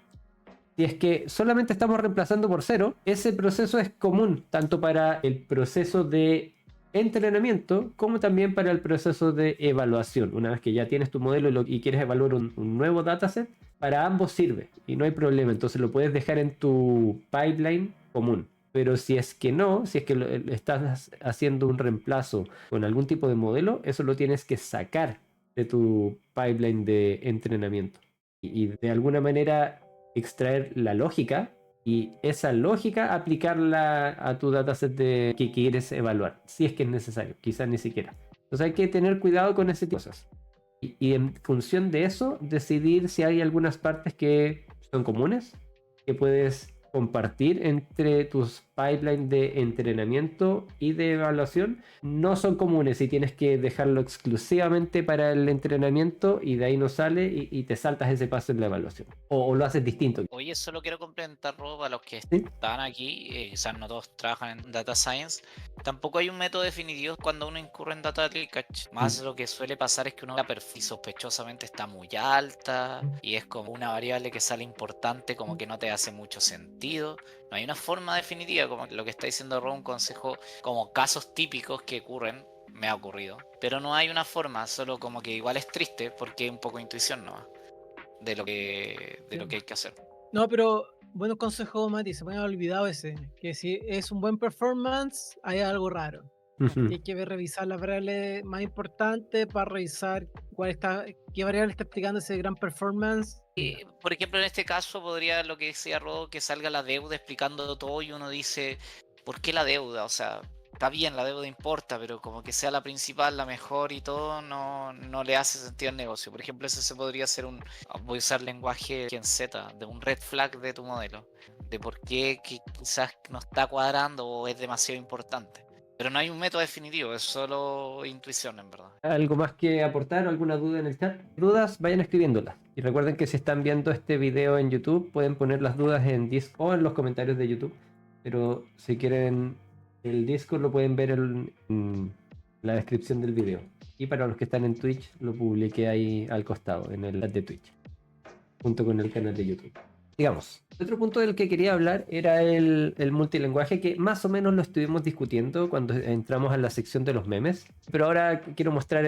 Si es que solamente estamos reemplazando por cero, ese proceso es común tanto para el proceso de entrenamiento como también para el proceso de evaluación. Una vez que ya tienes tu modelo y quieres evaluar un nuevo dataset, para ambos sirve y no hay problema. Entonces lo puedes dejar en tu pipeline común. Pero si es que no, si es que estás haciendo un reemplazo con algún tipo de modelo, eso lo tienes que sacar de tu pipeline de entrenamiento y de alguna manera extraer la lógica y esa lógica aplicarla a tu dataset que quieres evaluar, si es que es necesario, quizás ni siquiera. Entonces hay que tener cuidado con ese tipo de cosas. Y en función de eso, decidir si hay algunas partes que son comunes, que puedes compartir entre tus pipelines de entrenamiento y de evaluación. No son comunes y tienes que dejarlo exclusivamente para el entrenamiento y de ahí no sale y te saltas ese paso en la evaluación. O lo haces distinto. Oye, solo quiero complementar, Rob, a los que ¿Sí? están aquí, quizás no todos trabajan en Data Science. Tampoco hay un método definitivo cuando uno incurre en Data Leakage. Más lo que suele pasar es que uno la perfil sospechosamente está muy alta y es como una variable que sale importante, como que no te hace mucho sentido. No hay una forma definitiva, como lo que está diciendo Rob, un consejo, como casos típicos que ocurren, me ha ocurrido. Pero no hay una forma, solo como que igual es triste porque hay un poco de intuición nomás de lo que hay que hacer. No, pero buenos consejos, Mati, se me había olvidado ese, que si es un buen performance, hay algo raro. Y hay que revisar las variables más importantes para revisar qué variable está explicando ese gran performance. Por ejemplo, en este caso podría, lo que decía Rodo, que salga la deuda explicando todo y uno dice, ¿por qué la deuda? O sea, está bien, la deuda importa, pero como que sea la principal, la mejor y todo, no le hace sentido al negocio. Por ejemplo, eso se podría hacer voy a usar lenguaje en Z, de un red flag de tu modelo, de por qué que quizás no está cuadrando o es demasiado importante. Pero no hay un método definitivo, es solo intuición en verdad. ¿Algo más que aportar? ¿Alguna duda en el chat? ¿Dudas? Vayan escribiéndolas. Y recuerden que si están viendo este video en YouTube, pueden poner las dudas en Discord o en los comentarios de YouTube. Pero si quieren el Discord, lo pueden ver en la descripción del video. Y para los que están en Twitch, lo publiqué ahí al costado, en el chat de Twitch, junto con el canal de YouTube. Digamos, otro punto del que quería hablar era el multilingüaje, que más o menos lo estuvimos discutiendo cuando entramos a la sección de los memes. Pero ahora quiero mostrar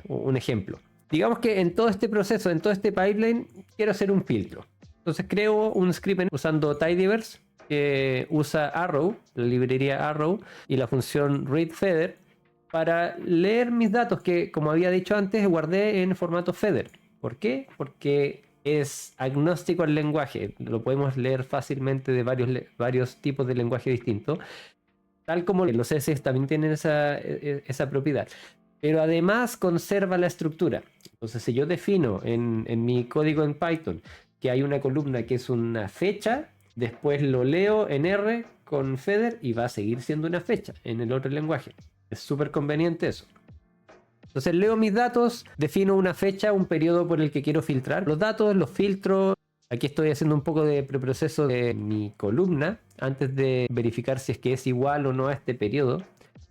un ejemplo. Digamos que en todo este proceso, en todo este pipeline, quiero hacer un filtro. Entonces creo un script usando Tidyverse que usa Arrow, la librería Arrow, y la función readFeather para leer mis datos que, como había dicho antes, guardé en formato feather. ¿Por qué? Porque es agnóstico al lenguaje. Lo podemos leer fácilmente de varios tipos de lenguaje distintos. Tal como los CSS también tienen esa propiedad. Pero además conserva la estructura. Entonces, si yo defino en mi código en Python que hay una columna que es una fecha, después lo leo en R con feather y va a seguir siendo una fecha en el otro lenguaje. Es súper conveniente eso. Entonces leo mis datos, defino una fecha, un periodo por el que quiero filtrar los datos, los filtro. Aquí estoy haciendo un poco de preproceso de mi columna antes de verificar si es que es igual o no a este periodo.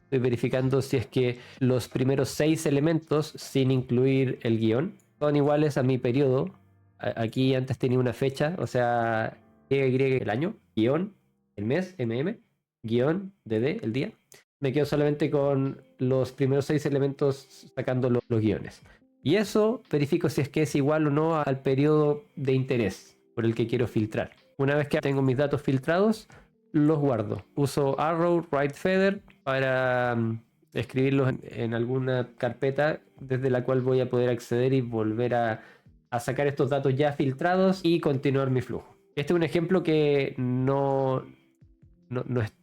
Estoy verificando si es que los primeros 6 elementos, sin incluir el guión, son iguales a mi periodo. Aquí antes tenía una fecha, o sea, Y el año, guión, el mes, guión, DD, el día. Me quedo solamente con los primeros 6 elementos sacando los guiones. Y eso verifico si es que es igual o no al periodo de interés por el que quiero filtrar. Una vez que tengo mis datos filtrados, los guardo. Uso Arrow, WriteFeather para escribirlos en alguna carpeta desde la cual voy a poder acceder y volver a sacar estos datos ya filtrados y continuar mi flujo. Este es un ejemplo que no es,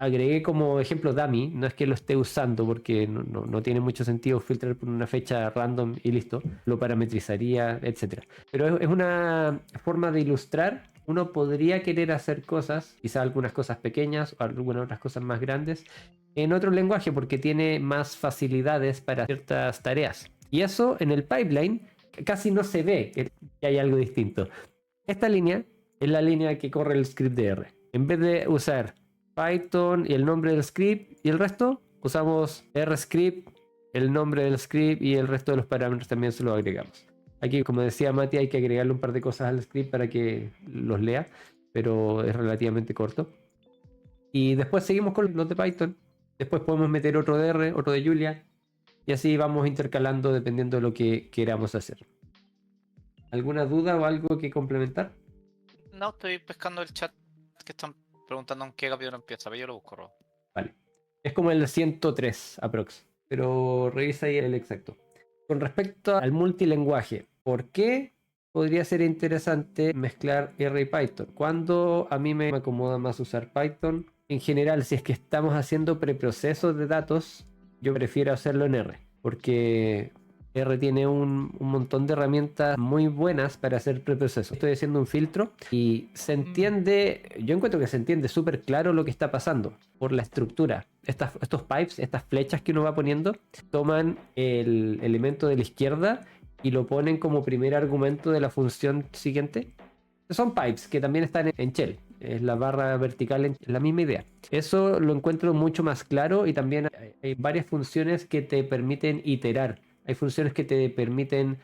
agregué como ejemplo dummy, no es que lo esté usando porque no tiene mucho sentido filtrar por una fecha random y listo, lo parametrizaría, etc. Pero es una forma de ilustrar. Uno podría querer hacer cosas, quizás algunas cosas pequeñas o algunas otras cosas más grandes, en otro lenguaje porque tiene más facilidades para ciertas tareas. Y eso en el pipeline casi no se ve que hay algo distinto. Esta línea es la línea que corre el script de R. En vez de usar Python y el nombre del script y el resto, usamos RScript, el nombre del script y el resto de los parámetros también se los agregamos. Aquí, como decía Mati, hay que agregarle un par de cosas al script para que los lea, pero es relativamente corto. Y después seguimos con los de Python. Después podemos meter otro de R, otro de Julia, y así vamos intercalando dependiendo de lo que queramos hacer. ¿Alguna duda o algo que complementar? No, estoy pescando el chat que están preguntando en qué capítulo empieza, pero yo lo busco, Rob. Vale. Es como el 103 aprox, pero revisa ahí el exacto. Con respecto al multilingüaje, ¿por qué podría ser interesante mezclar R y Python? ¿Cuándo a mí me acomoda más usar Python? En general, si es que estamos haciendo preprocesos de datos, yo prefiero hacerlo en R, porque R tiene un montón de herramientas muy buenas para hacer preprocesos. Estoy haciendo un filtro y se entiende, yo encuentro que se entiende súper claro lo que está pasando por la estructura. Estos pipes, estas flechas que uno va poniendo, toman el elemento de la izquierda y lo ponen como primer argumento de la función siguiente. Son pipes que también están en shell. Es la barra vertical, es la misma idea. Eso lo encuentro mucho más claro y también hay varias funciones que te permiten iterar. Hay funciones que te permiten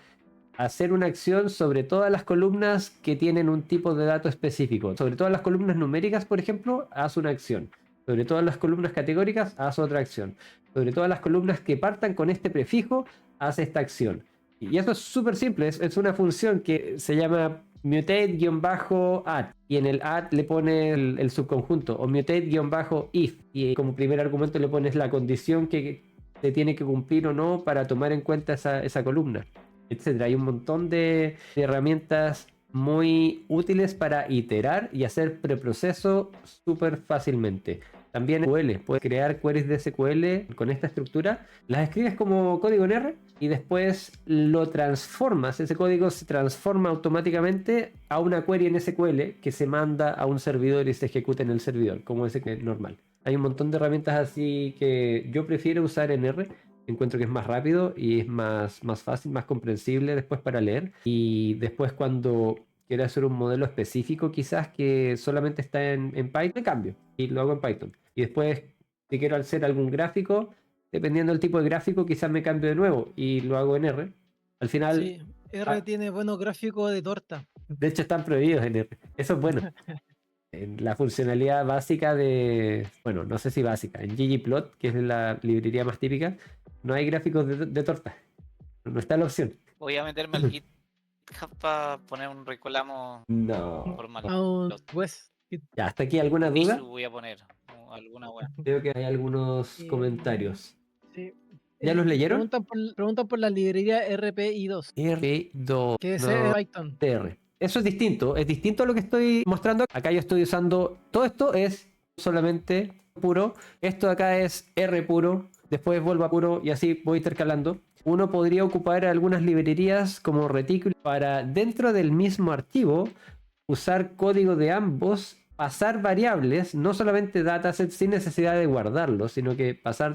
hacer una acción sobre todas las columnas que tienen un tipo de dato específico. Sobre todas las columnas numéricas, por ejemplo, haz una acción. Sobre todas las columnas categóricas, haz otra acción. Sobre todas las columnas que partan con este prefijo, haz esta acción. Y eso es súper simple. Es una función que se llama mutate-add. Y en el add le pone el subconjunto. O mutate-if. Y como primer argumento le pones la condición que se tiene que cumplir o no para tomar en cuenta esa columna, etcétera. Hay un montón de herramientas muy útiles para iterar y hacer preproceso súper fácilmente. También SQL, puedes crear queries de SQL con esta estructura, las escribes como código en R y después lo transformas, ese código se transforma automáticamente a una query en SQL que se manda a un servidor y se ejecuta en el servidor, como SQL normal. Hay un montón de herramientas así que yo prefiero usar en R Encuentro que es más rápido y es más fácil, más comprensible después para leer. Y después cuando quiero hacer un modelo específico quizás que solamente está en Python, me cambio y lo hago en Python. Y después si quiero hacer algún gráfico, dependiendo del tipo de gráfico, quizás me cambio de nuevo y lo hago en R. Al final, Sí, R tiene buenos gráficos de torta. de hecho están prohibidos en R. Eso es bueno. En la funcionalidad básica de, bueno, no sé si básica, en ggplot, que es la librería más típica, no hay gráficos de torta. No está la opción. Voy a meterme al GitHub para poner un reclamo No. formal. Aún pues, Ya, hasta aquí alguna duda. Issue voy a poner, o alguna wea. Creo que hay algunos comentarios. sí. ¿Ya los leyeron? Preguntan por la librería RPI2, R2. que es No, Python. TR. Eso es distinto a lo que estoy mostrando. Acá yo estoy usando, todo esto es solamente puro, esto de acá es R puro, después vuelvo a puro y así voy intercalando. Uno podría ocupar algunas librerías como Reticule para dentro del mismo archivo usar código de ambos, pasar variables, no solamente datasets sin necesidad de guardarlos, sino que pasar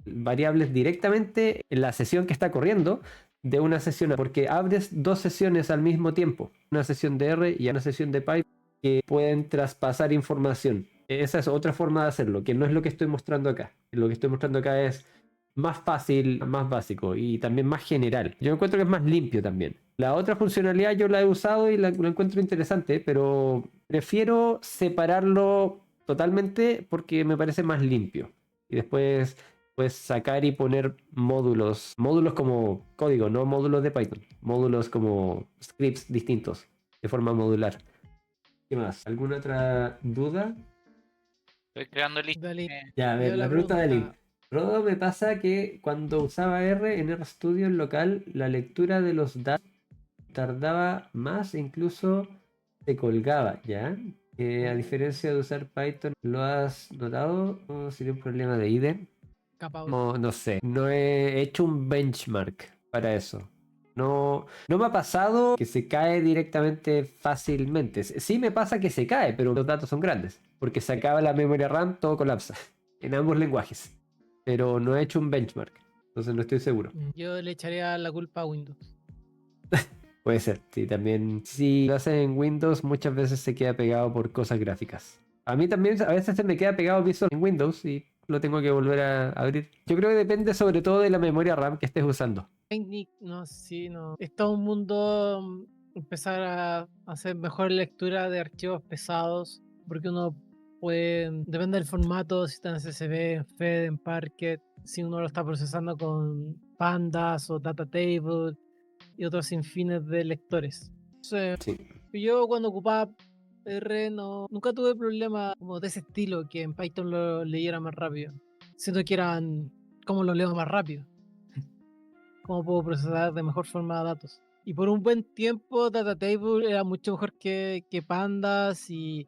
variables directamente en la sesión que está corriendo de una sesión, porque abres dos sesiones al mismo tiempo, una sesión de R y una sesión de Python que pueden traspasar información. Esa es otra forma de hacerlo, que no es lo que estoy mostrando acá. Lo que estoy mostrando acá es más fácil, más básico y también más general. Yo encuentro que es más limpio también. La otra funcionalidad yo la he usado y la encuentro interesante, pero prefiero separarlo totalmente porque me parece más limpio. Y después puedes sacar y poner módulos como código, no módulos de Python, módulos como scripts distintos de forma modular. ¿Qué más? ¿Alguna otra duda? Estoy creando el list. Dale, Ya, a ver, leo la la pregunta de Link. pregunta. Rodo, me pasa que cuando usaba R en RStudio en local, la lectura de los datos tardaba más e incluso se colgaba, ¿ya? A diferencia de usar Python, ¿lo has notado? ¿No sería un problema de IDE? Capaz. No sé, no he hecho un benchmark para eso. No me ha pasado que se cae directamente fácilmente. Sí me pasa que se cae, pero los datos son grandes. Porque se acaba la memoria RAM, todo colapsa. En ambos lenguajes. Pero no he hecho un benchmark. Entonces no estoy seguro. Yo le echaría la culpa a Windows. Puede ser, sí, también. Si lo hacen en Windows, muchas veces se queda pegado por cosas gráficas. A mí también a veces se me queda pegado Visual en Windows y lo tengo que volver a abrir. Yo creo que depende sobre todo de la memoria RAM que estés usando. Technic, no, sí, no. Es todo un mundo empezar a hacer mejor lectura de archivos pesados, porque uno puede, depende del formato, si está en CSV, en FED, en Parquet, si uno lo está procesando con Pandas o Data Table y otros sinfines de lectores. Entonces, Sí. yo cuando ocupaba R nunca tuve problema como de ese estilo, que en Python lo leyera más rápido. Siento que eran cómo lo leo más rápido, cómo puedo procesar de mejor forma datos. Y por un buen tiempo Data Table era mucho mejor que Pandas y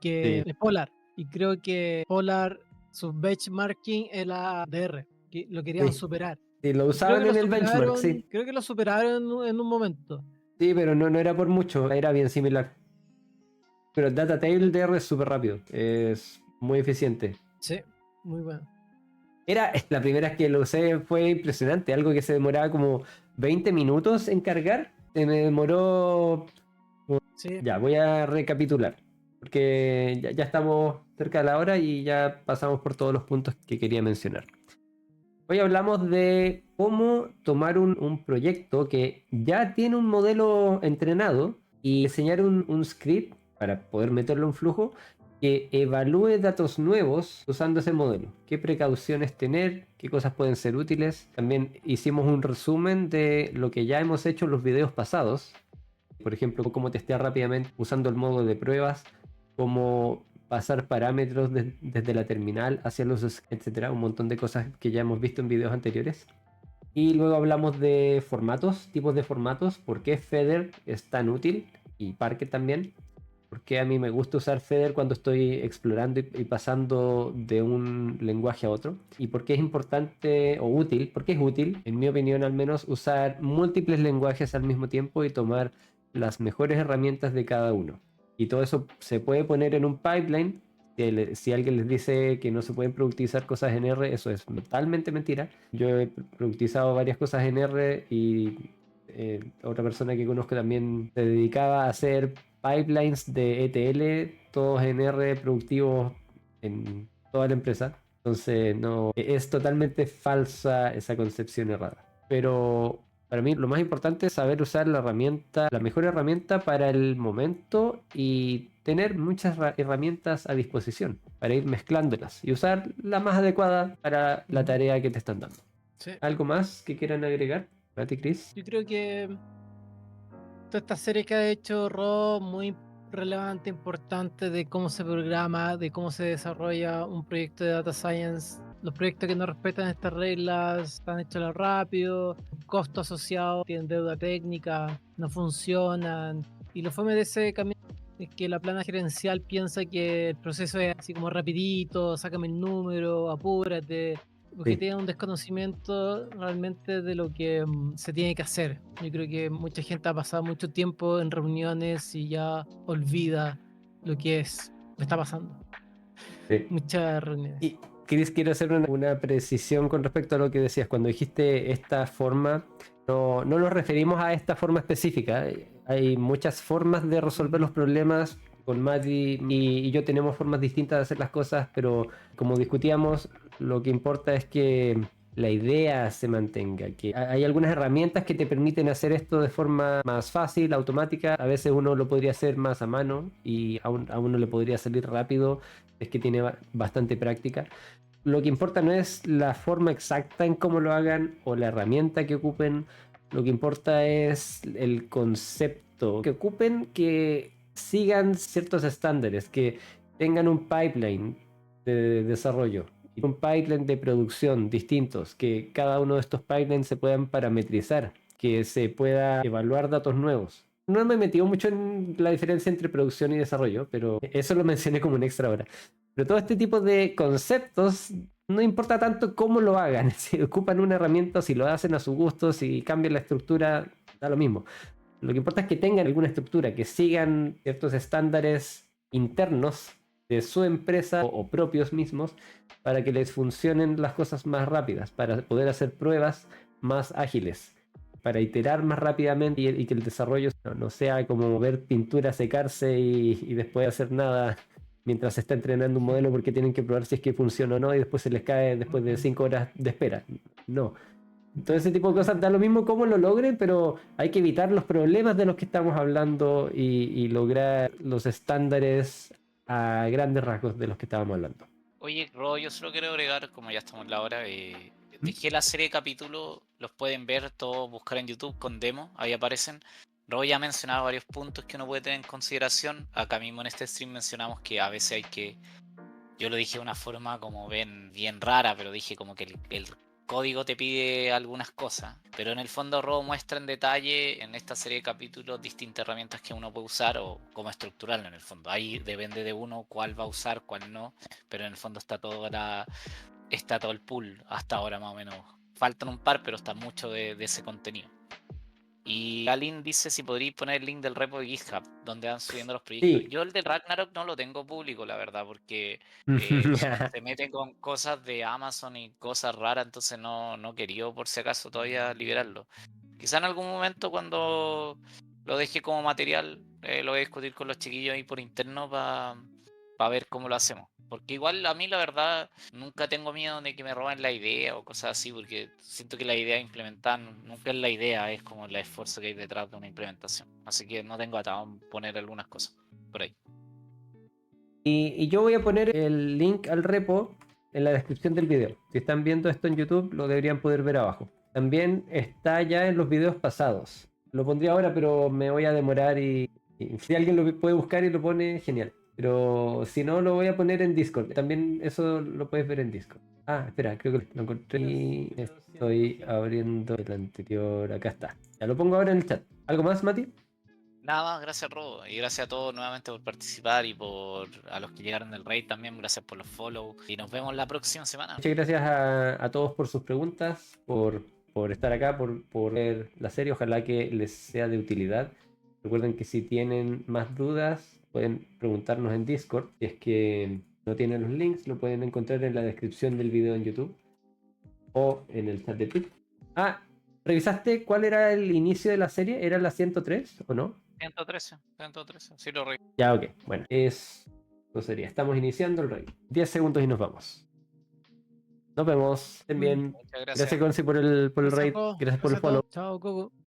que Polar. Y creo que Polar, su benchmarking era DR, que lo querían Sí. superar. Sí, lo Y creo usaban que en el benchmark, sí. creo que lo superaron en un momento. Sí, pero no era por mucho, era bien similar. Pero Data Table DR es súper rápido, es muy eficiente. Sí, muy bueno. La primera vez que lo usé fue impresionante, algo que se demoraba como 20 minutos en cargar, se me demoró... Sí. Ya, voy a recapitular, porque ya estamos cerca de la hora y ya pasamos por todos los puntos que quería mencionar. Hoy hablamos de cómo tomar un proyecto que ya tiene un modelo entrenado y diseñar un script para poder meterlo en flujo que evalúe datos nuevos usando ese modelo. ¿Qué precauciones tener? ¿Qué cosas pueden ser útiles? También hicimos un resumen de lo que ya hemos hecho en los videos pasados. Por ejemplo, cómo testear rápidamente usando el modo de pruebas, cómo pasar parámetros desde la terminal hacia los, etcétera, un montón de cosas que ya hemos visto en videos anteriores. Y luego hablamos de formatos, tipos de formatos, por qué Feather es tan útil y Parquet también, por qué a mí me gusta usar Feather cuando estoy explorando y pasando de un lenguaje a otro, y por qué es importante o útil, porque es útil, en mi opinión al menos, usar múltiples lenguajes al mismo tiempo y tomar las mejores herramientas de cada uno. Y todo eso se puede poner en un pipeline Si alguien les dice que no se pueden productivizar cosas en R, eso es totalmente mentira. Yo he productivizado varias cosas en R y otra persona que conozco también se dedicaba a hacer pipelines de ETL, todos en R productivos en toda la empresa. Entonces, no, es totalmente falsa esa concepción errada. Pero para mí lo más importante es saber usar la herramienta, la mejor herramienta para el momento y tener muchas herramientas a disposición para ir mezclándolas y usar la más adecuada para la tarea que te están dando. Sí. ¿Algo más que quieran agregar? Mati, Chris. Yo creo que toda esta serie que ha hecho Ro, muy relevante, importante de cómo se programa, de cómo se desarrolla un proyecto de data science. Los proyectos que no respetan estas reglas están hechos a lo rápido, costo asociado, tienen deuda técnica, no funcionan. Y lo fome de ese camino es que la plana gerencial piensa que el proceso es así como rapidito, sácame el número, apúrate, porque Sí. tiene un desconocimiento realmente de lo que se tiene que hacer. Yo creo que mucha gente ha pasado mucho tiempo en reuniones y ya olvida lo que está pasando. Sí. Muchas reuniones. Y Chris, quiero hacer una precisión con respecto a lo que decías. Cuando dijiste esta forma, no nos referimos a esta forma específica. Hay muchas formas de resolver los problemas. Con Mati y yo tenemos formas distintas de hacer las cosas, pero como discutíamos, lo que importa es que la idea se mantenga, que hay algunas herramientas que te permiten hacer esto de forma más fácil, automática. A veces uno lo podría hacer más a mano y a uno le podría salir rápido, es que tiene bastante práctica. Lo que importa no es la forma exacta en cómo lo hagan o la herramienta que ocupen, lo que importa es el concepto que ocupen, que sigan ciertos estándares, que tengan un pipeline de desarrollo y un pipeline de producción distintos, que cada uno de estos pipelines se puedan parametrizar, que se pueda evaluar datos nuevos. No me he metido mucho en la diferencia entre producción y desarrollo, pero eso lo mencioné como un extra ahora. Pero todo este tipo de conceptos no importa tanto cómo lo hagan, si ocupan una herramienta, si lo hacen a su gusto, si cambian la estructura, da lo mismo. Lo que importa es que tengan alguna estructura, que sigan ciertos estándares internos de su empresa o propios mismos para que les funcionen las cosas más rápidas, para poder hacer pruebas más ágiles, para iterar más rápidamente y que el desarrollo no sea como ver pintura secarse y después hacer nada mientras se está entrenando un modelo porque tienen que probar si es que funciona o no y después se les cae después de 5 horas de espera. No. Todo ese tipo de cosas da lo mismo cómo lo logren, pero hay que evitar los problemas de los que estamos hablando y lograr los estándares a grandes rasgos de los que estábamos hablando. Oye, Ro, yo solo quiero agregar, como ya estamos en la hora, dejé la serie de capítulos, los pueden ver todos, buscar en YouTube con demo, ahí aparecen. Ro ya ha mencionado varios puntos que uno puede tener en consideración. Acá mismo en este stream mencionamos que a veces hay que, yo lo dije de una forma como ven bien rara, pero dije como que el código te pide algunas cosas. Pero en el fondo Ro muestra en detalle en esta serie de capítulos distintas herramientas que uno puede usar o cómo estructurarlo en el fondo. Ahí depende de uno cuál va a usar, cuál no, pero en el fondo está todo el pool hasta ahora más o menos. Faltan un par, pero está mucho de ese contenido. Y Alin dice si podríais poner el link del repo de GitHub, donde van subiendo los proyectos. Sí. Yo el de Ragnarok no lo tengo público, la verdad, porque se mete con cosas de Amazon y cosas raras, entonces no quería por si acaso todavía liberarlo. Quizá en algún momento cuando lo deje como material, lo voy a discutir con los chiquillos ahí por interno para ver cómo lo hacemos. Porque igual a mí la verdad nunca tengo miedo de que me roben la idea o cosas así, porque siento que la idea implementada nunca es la idea, es como el esfuerzo que hay detrás de una implementación. Así que no tengo atado a poner algunas cosas por ahí. Y yo voy a poner el link al repo en la descripción del video. Si están viendo esto en YouTube, lo deberían poder ver abajo. También está ya en los videos pasados. Lo pondría ahora, pero me voy a demorar y si alguien lo puede buscar y lo pone, genial. Pero si no, lo voy a poner en Discord. También eso lo puedes ver en Discord. Ah, espera, creo que lo encontré y estoy abriendo el anterior. Acá está. Ya lo pongo ahora en el chat. ¿Algo más, Mati? Nada más, gracias Robo, y gracias a todos nuevamente por participar y a los que llegaron del raid también, gracias por los follow y nos vemos la próxima semana. Muchas gracias a todos por sus preguntas, por estar acá, por ver la serie. Ojalá que les sea de utilidad. Recuerden que si tienen más dudas, pueden preguntarnos en Discord. Si es que no tienen los links, lo pueden encontrar en la descripción del video en YouTube o en el chat de Twitch. Ah, ¿revisaste cuál era el inicio de la serie? ¿Era la 103 o no? 113, sí lo reí. Ya, ok. Bueno, no sería. Estamos iniciando el raid. 10 segundos y nos vamos. Nos vemos. Estén bien. Muchas gracias. Gracias, Conci, por el raid. Gracias por el follow. Chao, Coco.